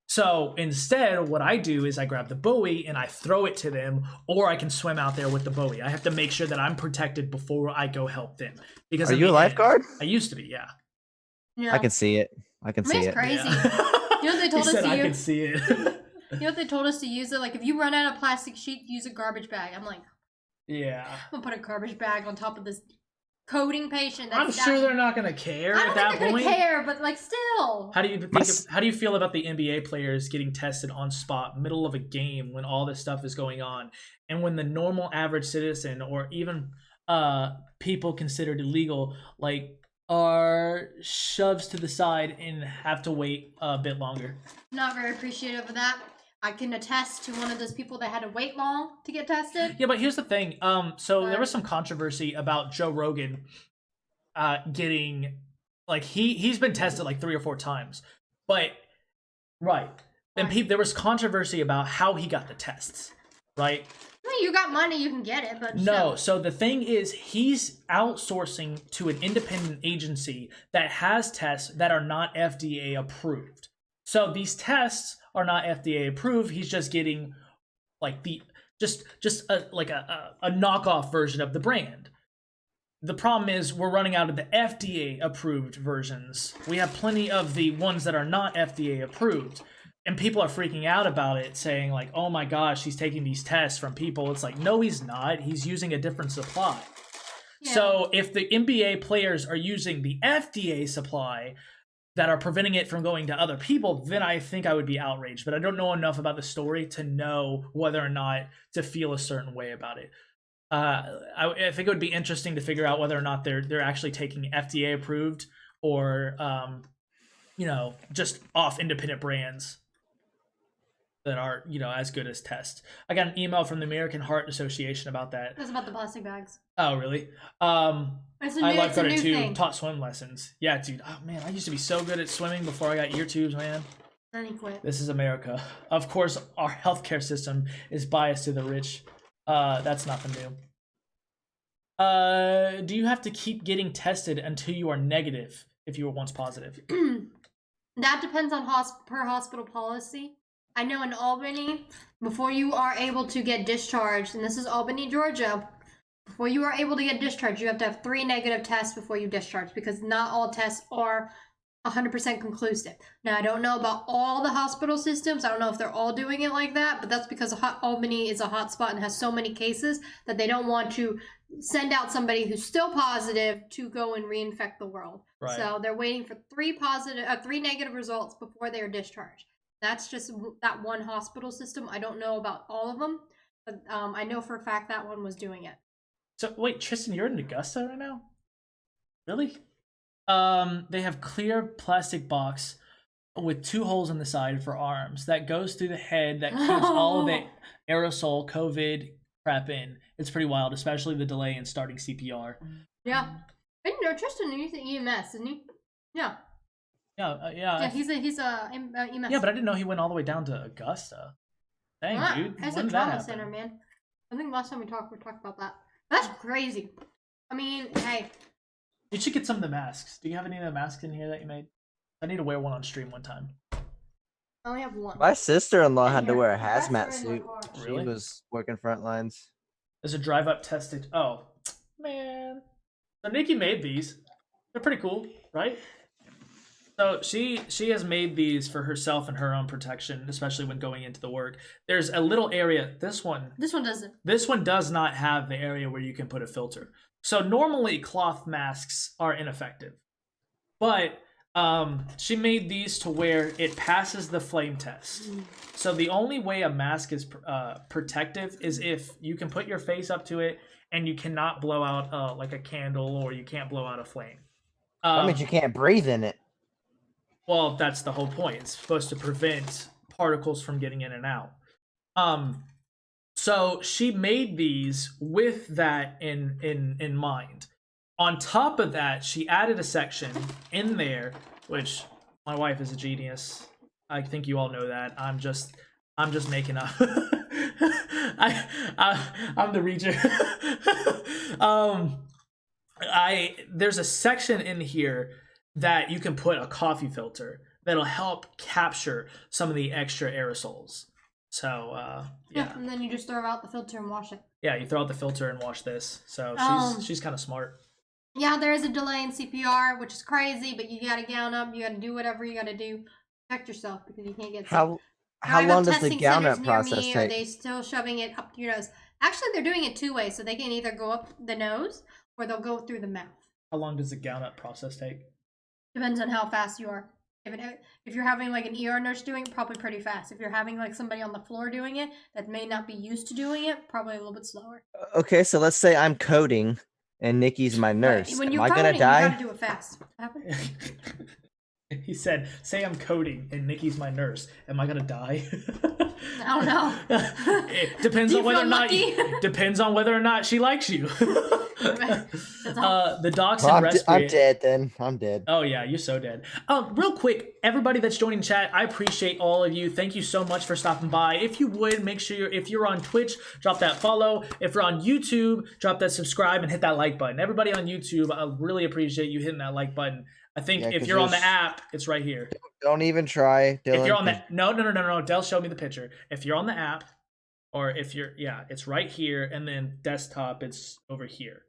So instead, what I do is I grab the buoy and I throw it to them, or I can swim out there with the buoy. I have to make sure that I'm protected before I go help them. Because Are in you a the lifeguard? end- I used to be, yeah. Yeah. I can see it. I can I mean, see it's it. crazy. Yeah. You know what they told He us said to I use? could see it. You know what they told us to use it? Like, if you run out of plastic sheet, use a garbage bag. I'm like, Yeah. I'm gonna put a garbage bag on top of this coding patient. I'm That's sure they're not gonna care I at don't that think they're point. gonna care, but like, still. How do you how do you feel about the NBA players getting tested on spot, middle of a game when all this stuff is going on, and when the normal average citizen or even people considered illegal are shoved to the side and have to wait a bit longer? Not very appreciative of that. I can attest to one of those people that had to wait long to get tested. Yeah, but here's the thing. So there What? was some controversy about Joe Rogan getting he's been tested like 3 or 4 times, but right. And Right. there was controversy about how he got the tests, right? I mean, you got money, you can get it, but No, still. so the thing is, he's outsourcing to an independent agency that has tests that are not FDA approved. So these tests are not FDA approved. He's just getting like just a knockoff version of the brand. The problem is we're running out of the FDA approved versions. We have plenty of the ones that are not FDA approved. And people are freaking out about it, saying like, oh my gosh, he's taking these tests from people. It's like, no, he's not. He's using a different supply. Yeah. So if the NBA players are using the FDA supply that are preventing it from going to other people, then I think I would be outraged. But I don't know enough about the story to know whether or not to feel a certain way about it. I think it would be interesting to figure out whether or not they're actually taking FDA approved or just off independent brands that are as good as test. I got an email from the American Heart Association about that. That's about the plastic bags. Oh really? It's a new, I it's a lifeguarded new too. thing. Taught swim lessons. Yeah, dude. Oh man, I used to be so good at swimming before I got ear tubes, man. Then he quit. This is America. Of course, our healthcare system is biased to the rich. That's nothing new. Do you have to keep getting tested until you are negative if you were once positive? That depends on per hospital policy. I know in Albany, before you are able to get discharged, and this is Albany, Georgia, before you are able to get discharged, you have to have 3 negative tests before you discharge, because not all tests are 100% conclusive. Now, I don't know about all the hospital systems. I don't know if they're all doing it like that, but that's because Albany is a hot spot and has so many cases that they don't want to send out somebody who's still positive to go and reinfect the world. Right. So they're waiting for 3 negative results before they are discharged. That's just that one hospital system. I don't know about all of them, but I know for a fact that one was doing it. So wait, Tristan, you're in Augusta right now? Really? They have clear plastic box with 2 holes in the side for arms that goes through the head that keeps all of the aerosol COVID crap in. It's pretty wild, especially the delay in starting CPR. Yeah. And you know, Tristan, he's an EMS, isn't he? Yeah. Yeah, Yeah, he's a EMS. Yeah, but I didn't know he went all the way down to Augusta. Dang, dude. It's When a did that trauma happen? center, man. I think last time we talked about that. That's crazy. I mean, hey. You should get some of the masks. Do you have any of the masks in here that you made? I need to wear one on stream one time. I only have one. My sister-in-law had to Here, wear a the rest hazmat are in my suit. car. Really? She was working Frontlines. There's a drive-up tested. Oh, man. So Nikki made these. They're pretty cool, right? So she has made these for herself and her own protection, especially when going into the work. There's a little area. This one doesn't. This one does not have the area where you can put a filter. So normally cloth masks are ineffective, but she made these to where it passes the flame test. So the only way a mask is protective is if you can put your face up to it and you cannot blow out like a candle, or you can't blow out a flame. That means you can't breathe in it. Well, that's the whole point. It's supposed to prevent particles from getting in and out. So she made these with that in mind. On top of that, she added a section in there, which my wife is a genius. I think you all know that. I'm just making up. I'm the reacher. There's a section in here that you can put a coffee filter that'll help capture some of the extra aerosols. So yeah, and then you just throw out the filter and wash it. Yeah, you throw out the filter and wash this. So she's kind of smart. Yeah, there is a delay in CPR, which is crazy, but you gotta gown up. You gotta do whatever you gotta do. Protect yourself because you can't get sick. How long does the Testing gown centers up near process me, Are take? they still shoving it up your nose? Actually, they're doing it 2 ways, so they can either go up the nose or they'll go through the mouth. How long does the gown up process take? Depends on how fast you are. If you're having like an ER nurse doing it, probably pretty fast. If you're having like somebody on the floor doing it that may not be used to doing it, probably a little bit slower. Okay, so let's say I'm coding and Nikki's my nurse. When Am you're I gonna coding, die? you gotta do it fast. What happened? He said, "Say I'm coding and Nikki's my nurse. Am I gonna die?" I don't know. It depends Do on you whether or feel not lucky? depends on whether or not she likes you. The docs Well, and I'm respirator. dead then. I'm dead. Oh yeah, you're so dead. Real quick, everybody that's joining chat, I appreciate all of you. Thank you so much for stopping by. If you would, make sure if you're on Twitch, drop that follow. If you're on YouTube, drop that subscribe and hit that like button. Everybody on YouTube, I really appreciate you hitting that like button. I think Yeah, if 'cause you're on the there's- app, it's right here. Don't even try, Dylan. If you're on 'cause the no, Del, show me the picture. If you're on the app, or if you're it's right here, and then desktop, it's over here.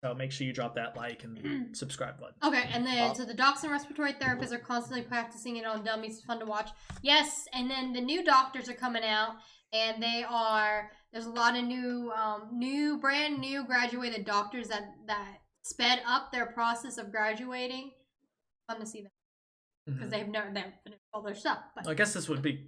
So make sure you drop that like and subscribe button. Okay, and then so the docs and respiratory therapists are constantly practicing it on dummies. It's fun to watch. Yes, and then the new doctors are coming out, and there's a lot of brand new graduated doctors that sped up their process of graduating. Fun to see them because they've finished all their stuff. But I guess this would be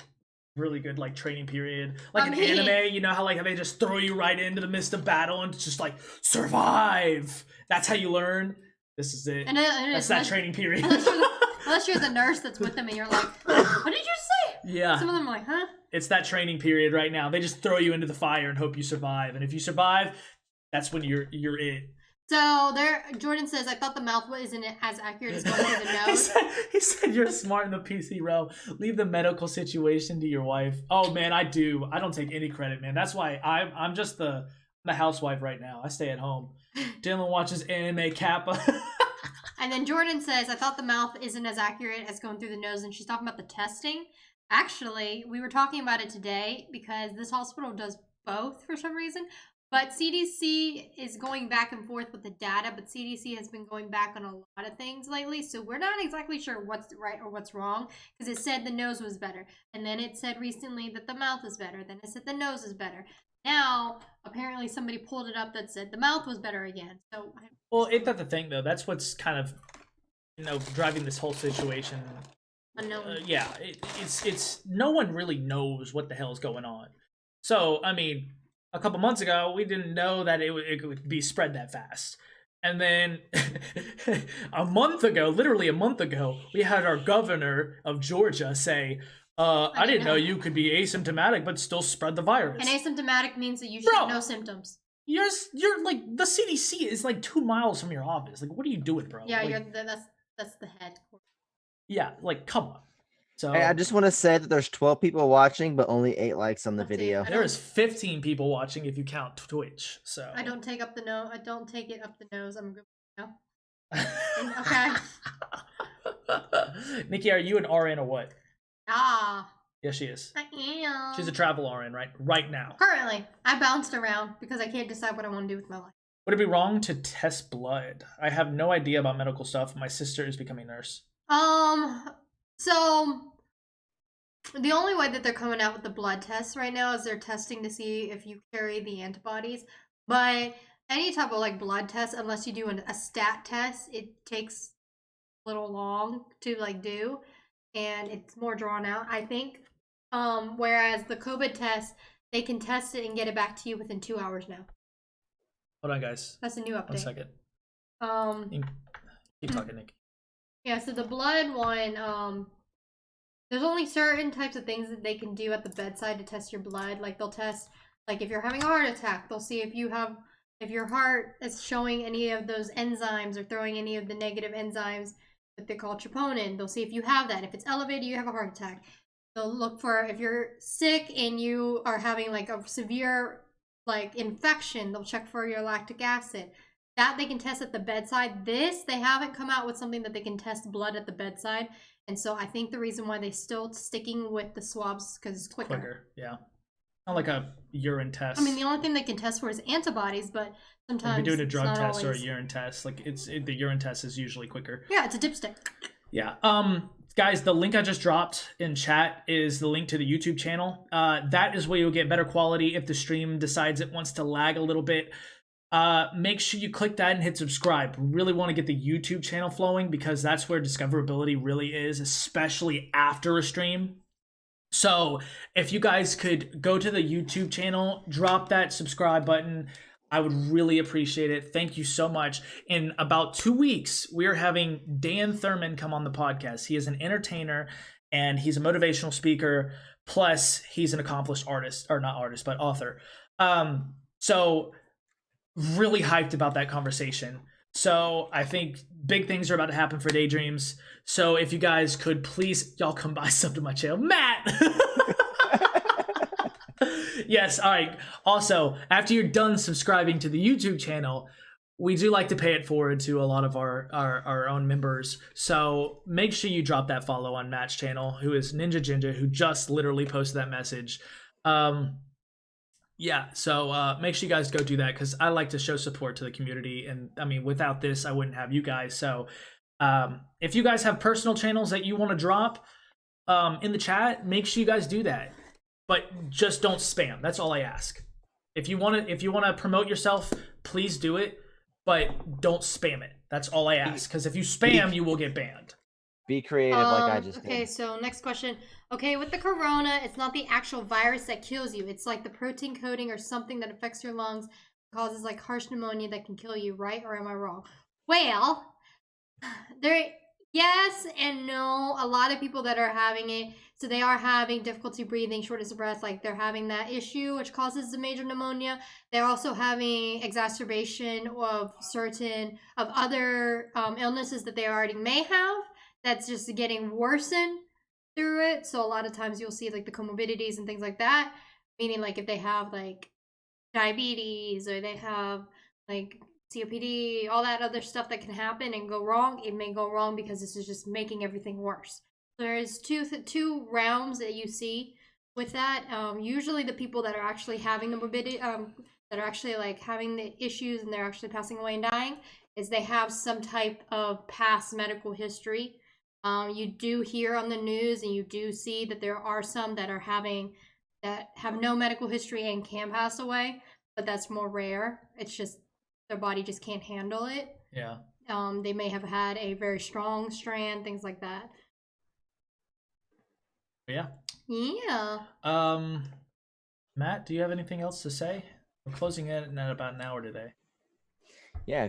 really good like training period, like I an mean- anime. You know how they just throw you right into the midst of battle and it's just like survive. That's how you learn. This is it. and That's that training period. unless you're the nurse that's with them and you're like, what did you say? Yeah. Some of them are like, huh? It's that training period right now. They just throw you into the fire and hope you survive. And if you survive, that's when you're it. So there, Jordan says, I thought the mouth isn't as accurate as going through the nose. he said you're smart in the PC realm. Leave the medical situation to your wife. Oh man, I do. I don't take any credit, man. That's why I'm just the housewife right now. I stay at home. Dylan watches anime Kappa. And then Jordan says, I thought the mouth isn't as accurate as going through the nose, and she's talking about the testing. Actually, we were talking about it today because this hospital does both for some reason. But CDC is going back and forth with the data, but CDC has been going back on a lot of things lately. So we're not exactly sure what's right or what's wrong, because it said the nose was better. And then it said recently that the mouth is better. Then it said the nose is better. Now, apparently somebody pulled it up that said the mouth was better again. So, well, ain't that the thing though? That's what's kind of, driving this whole situation. Unknown. Yeah, it's no one really knows what the hell is going on. So, I mean, a couple months ago, we didn't know that it would be spread that fast. And then literally a month ago, we had our governor of Georgia say, I didn't know you could be asymptomatic but still spread the virus. And asymptomatic means that you should have no symptoms. You're like, the CDC is like 2 miles from your office. Like, what are you doing, bro? Yeah, like, that's the head. Yeah, like, come on. So Hey, I just want to say that there's 12 people watching, but only 8 likes on the video. There is 15 people watching if you count Twitch. So I don't take up the nose. I don't take it up the nose. I'm good. Okay. Nikki, are you an RN or what? Ah. Yes, she is. I am. She's a travel RN, right now. Currently, I bounced around because I can't decide what I want to do with my life. Would it be wrong to test blood? I have no idea about medical stuff. My sister is becoming a nurse. So the only way that they're coming out with the blood tests right now is they're testing to see if you carry the antibodies. But any type of like blood test, unless you do a stat test, it takes a little long to like do, and it's more drawn out, I think. Whereas the COVID test, they can test it and get it back to you within 2 hours now. Hold on, guys. That's a new update. 1 second. Keep talking, Nick. Yeah, so the blood one, there's only certain types of things that they can do at the bedside to test your blood. Like they'll test, like if you're having a heart attack, they'll see if your heart is showing any of those enzymes or throwing any of the negative enzymes that they call troponin. They'll see if you have that. If it's elevated, you have a heart attack. They'll look for if you're sick and you are having like a severe like infection, they'll check for your lactic acid. That they can test at the bedside. This, they haven't come out with something that they can test blood at the bedside. And so I think the reason why they still sticking with the swabs because it's quicker. Yeah. Not like a urine test. I mean, the only thing they can test for is antibodies, but sometimes if you're doing a drug test always... or a urine test, like the urine test is usually quicker. Yeah, it's a dipstick. Yeah. Guys, the link I just dropped in chat is the link to the YouTube channel. That is where you'll get better quality if the stream decides it wants to lag a little bit. Make sure you click that and hit subscribe. We really want to get the YouTube channel flowing because that's where discoverability really is, especially after a stream. So if you guys could go to the YouTube channel, drop that subscribe button, I would really appreciate it. Thank you so much. In about 2 weeks, we are having Dan Thurman come on the podcast. He is an entertainer and he's a motivational speaker. Plus he's an accomplished artist, or not artist, but author. So really hyped about that conversation. So I think big things are about to happen for Daydreams. So if you guys could please, y'all come by sub to my channel. Matt! Yes, all right. Also, after you're done subscribing to the YouTube channel, we do like to pay it forward to a lot of our own members. So make sure you drop that follow on Matt's channel, who is Ninja Ginger, who just literally posted that message. Yeah, so make sure you guys go do that because I like to show support to the community. And I mean, without this, I wouldn't have you guys. So if you guys have personal channels that you want to drop in the chat, make sure you guys do that. But just don't spam. That's all I ask. If you want to promote yourself, please do it. But don't spam it. That's all I ask. Because if you spam, you will get banned. Be creative like I just did. Okay, so next question. Okay, with the corona, it's not the actual virus that kills you. It's like the protein coating or something that affects your lungs, causes like harsh pneumonia that can kill you, right? Or am I wrong? Well, Yes and no. A lot of people that are having it, so they are having difficulty breathing, shortness of breath, like they're having that issue, which causes the major pneumonia. They're also having exacerbation of other illnesses that they already may have. That's just getting worsened through it. So a lot of times you'll see like the comorbidities and things like that. Meaning like if they have like diabetes or they have like COPD, all that other stuff that can happen and go wrong, it may go wrong because this is just making everything worse. So there's two realms that you see with that. Usually the people that are actually having the morbidity, that are actually like having the issues and they're actually passing away and dying, is they have some type of past medical history. You do hear on the news and you do see that there are some that have no medical history and can pass away, but that's more rare. It's just their body just can't handle it. Yeah. They may have had a very strong strand, things like that. Yeah. Yeah. Matt, do you have anything else to say? We're closing in at about an hour today. Yeah,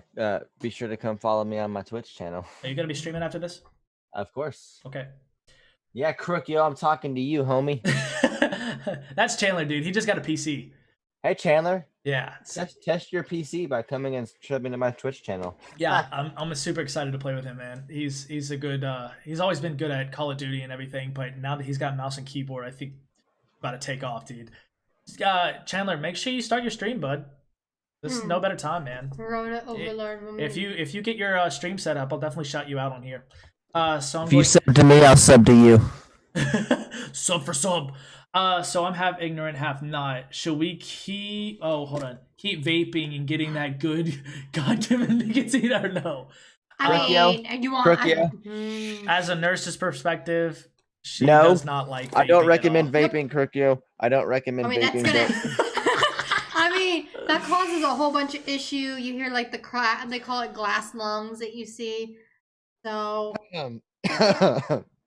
be sure to come follow me on my Twitch channel. Are you gonna be streaming after this? Of course. Okay. Yeah, Crook, yo, I'm talking to you, homie. That's Chandler, dude. He just got a PC. Hey, Chandler. Yeah. Test your PC by coming and subbing to my Twitch channel. Yeah, I'm super excited to play with him, man. He's a good. He's always been good at Call of Duty and everything, but now that he's got mouse and keyboard, I think about to take off, dude. Chandler, make sure you start your stream, bud. This is no better time, man. Rhoda Overlord. If you get your stream set up, I'll definitely shout you out on here. So if you sub to me, I'll sub to you. Sub for sub. So I'm half ignorant, half not. Should we keep? Oh, hold on. Keep vaping and getting that good goddamn nicotine or no? I mean, you want as a nurse's perspective, she no, does not like vaping. I don't recommend vaping, Kirkyo. I don't recommend vaping. I mean, that causes a whole bunch of issue. You hear like they call it glass lungs that you see. So I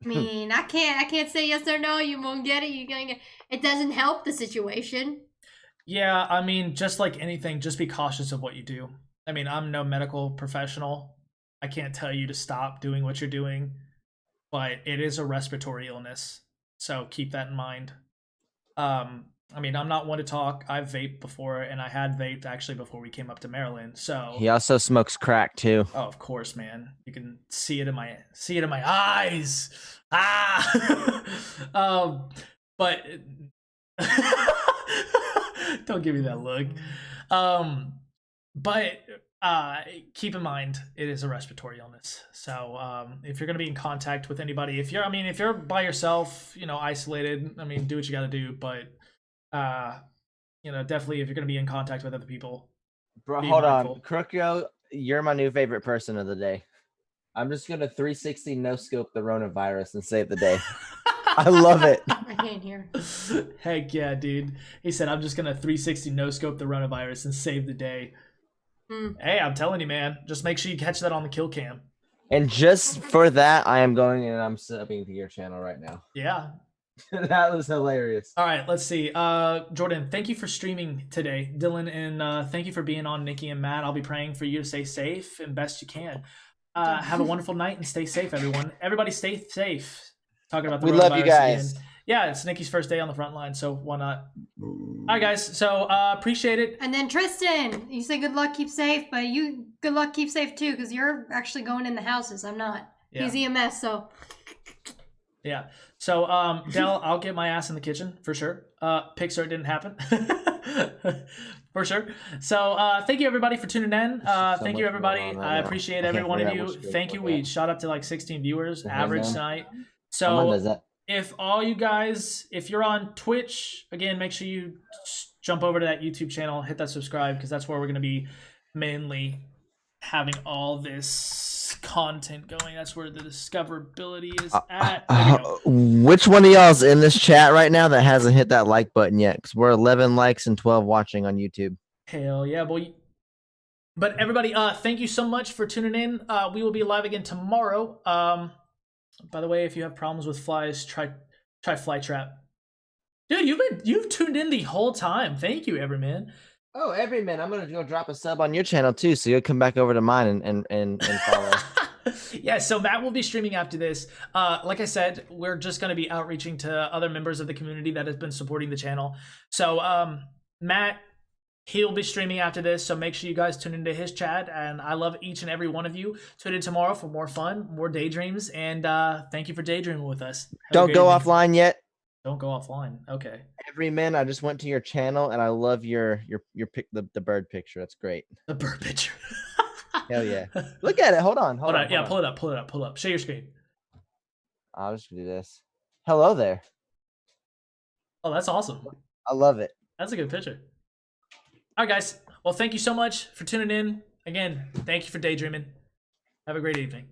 mean, I can't say yes or no. You won't get it. You're gonna get. It doesn't help the situation. Yeah, I mean, just like anything, just be cautious of what you do. I mean, I'm no medical professional. I can't tell you to stop doing what you're doing, but it is a respiratory illness, so keep that in mind. I mean, I'm not one to talk. I've vaped before, and I had vaped actually before we came up to Maryland. So he also smokes crack too. Oh, of course, man. You can see it in my eyes. Ah. But don't give me that look. But keep in mind it is a respiratory illness. So if you're gonna be in contact with anybody, if you're by yourself, isolated, I mean, do what you gotta do. But definitely if you're gonna be in contact with other people. Bro, hold on. Crookyo, you're my new favorite person of the day. I'm just gonna 360 no scope the coronavirus and save the day. I love it. I can't hear. Heck yeah, dude. He said, I'm just gonna 360 no scope the coronavirus and save the day. Hey, I'm telling you, man. Just make sure you catch that on the kill cam. And just for that, I am going and I'm subbing to your channel right now. Yeah. That was hilarious. All right, let's see. Jordan, thank you for streaming today. Dylan, and thank you for being on, Nikki and Matt. I'll be praying for you to stay safe and best you can. Have a wonderful night and stay safe, everyone. Everybody stay safe. Talking about the we love you guys. Again. Yeah, it's Nikki's first day on the front line, so why not? All right, guys. So appreciate it. And then Tristan, you say good luck, keep safe, but you good luck, keep safe too, because you're actually going in the houses. I'm not. Yeah. He's EMS, so. Yeah. So Del, I'll get my ass in the kitchen for sure. Pixar didn't happen. For sure. So thank you everybody for tuning in. Thank you everybody. I appreciate every one of you. Thank you. We shot up to like 16 viewers average tonight. So if all you guys, if you're on Twitch, again, make sure you jump over to that YouTube channel, hit that subscribe, because that's where we're going to be mainly having all this content going. That's where the discoverability is at. Which one of y'all's in this chat right now that hasn't hit that like button yet? Because we're 11 likes and 12 watching on YouTube. Hell yeah, boy. But everybody, thank you so much for tuning in. We will be live again tomorrow. By the way, if you have problems with flies, try Flytrap. Dude, you've tuned in the whole time. Thank you, Everyman. Oh, Everyman, I'm gonna go drop a sub on your channel too, so you'll come back over to mine and follow. Yeah, so Matt will be streaming after this. Like I said, we're just going to be outreaching to other members of the community that has been supporting the channel. So Matt, he'll be streaming after this, so make sure you guys tune into his chat. And I love each and every one of you. Tune in tomorrow for more fun, more daydreams, and thank you for daydreaming with us. Have a Don't great go evening. offline yet. Don't go offline. Okay. Everyman, I just went to your channel and I love your pic, the bird picture. That's great. The bird picture. Hell yeah. Look at it. Hold on. Hold on. Yeah, pull it up. Pull it up. Pull it up. Share your screen. I'll just do this. Hello there. Oh, that's awesome. I love it. That's a good picture. All right, guys. Well, thank you so much for tuning in. Again, thank you for daydreaming. Have a great evening.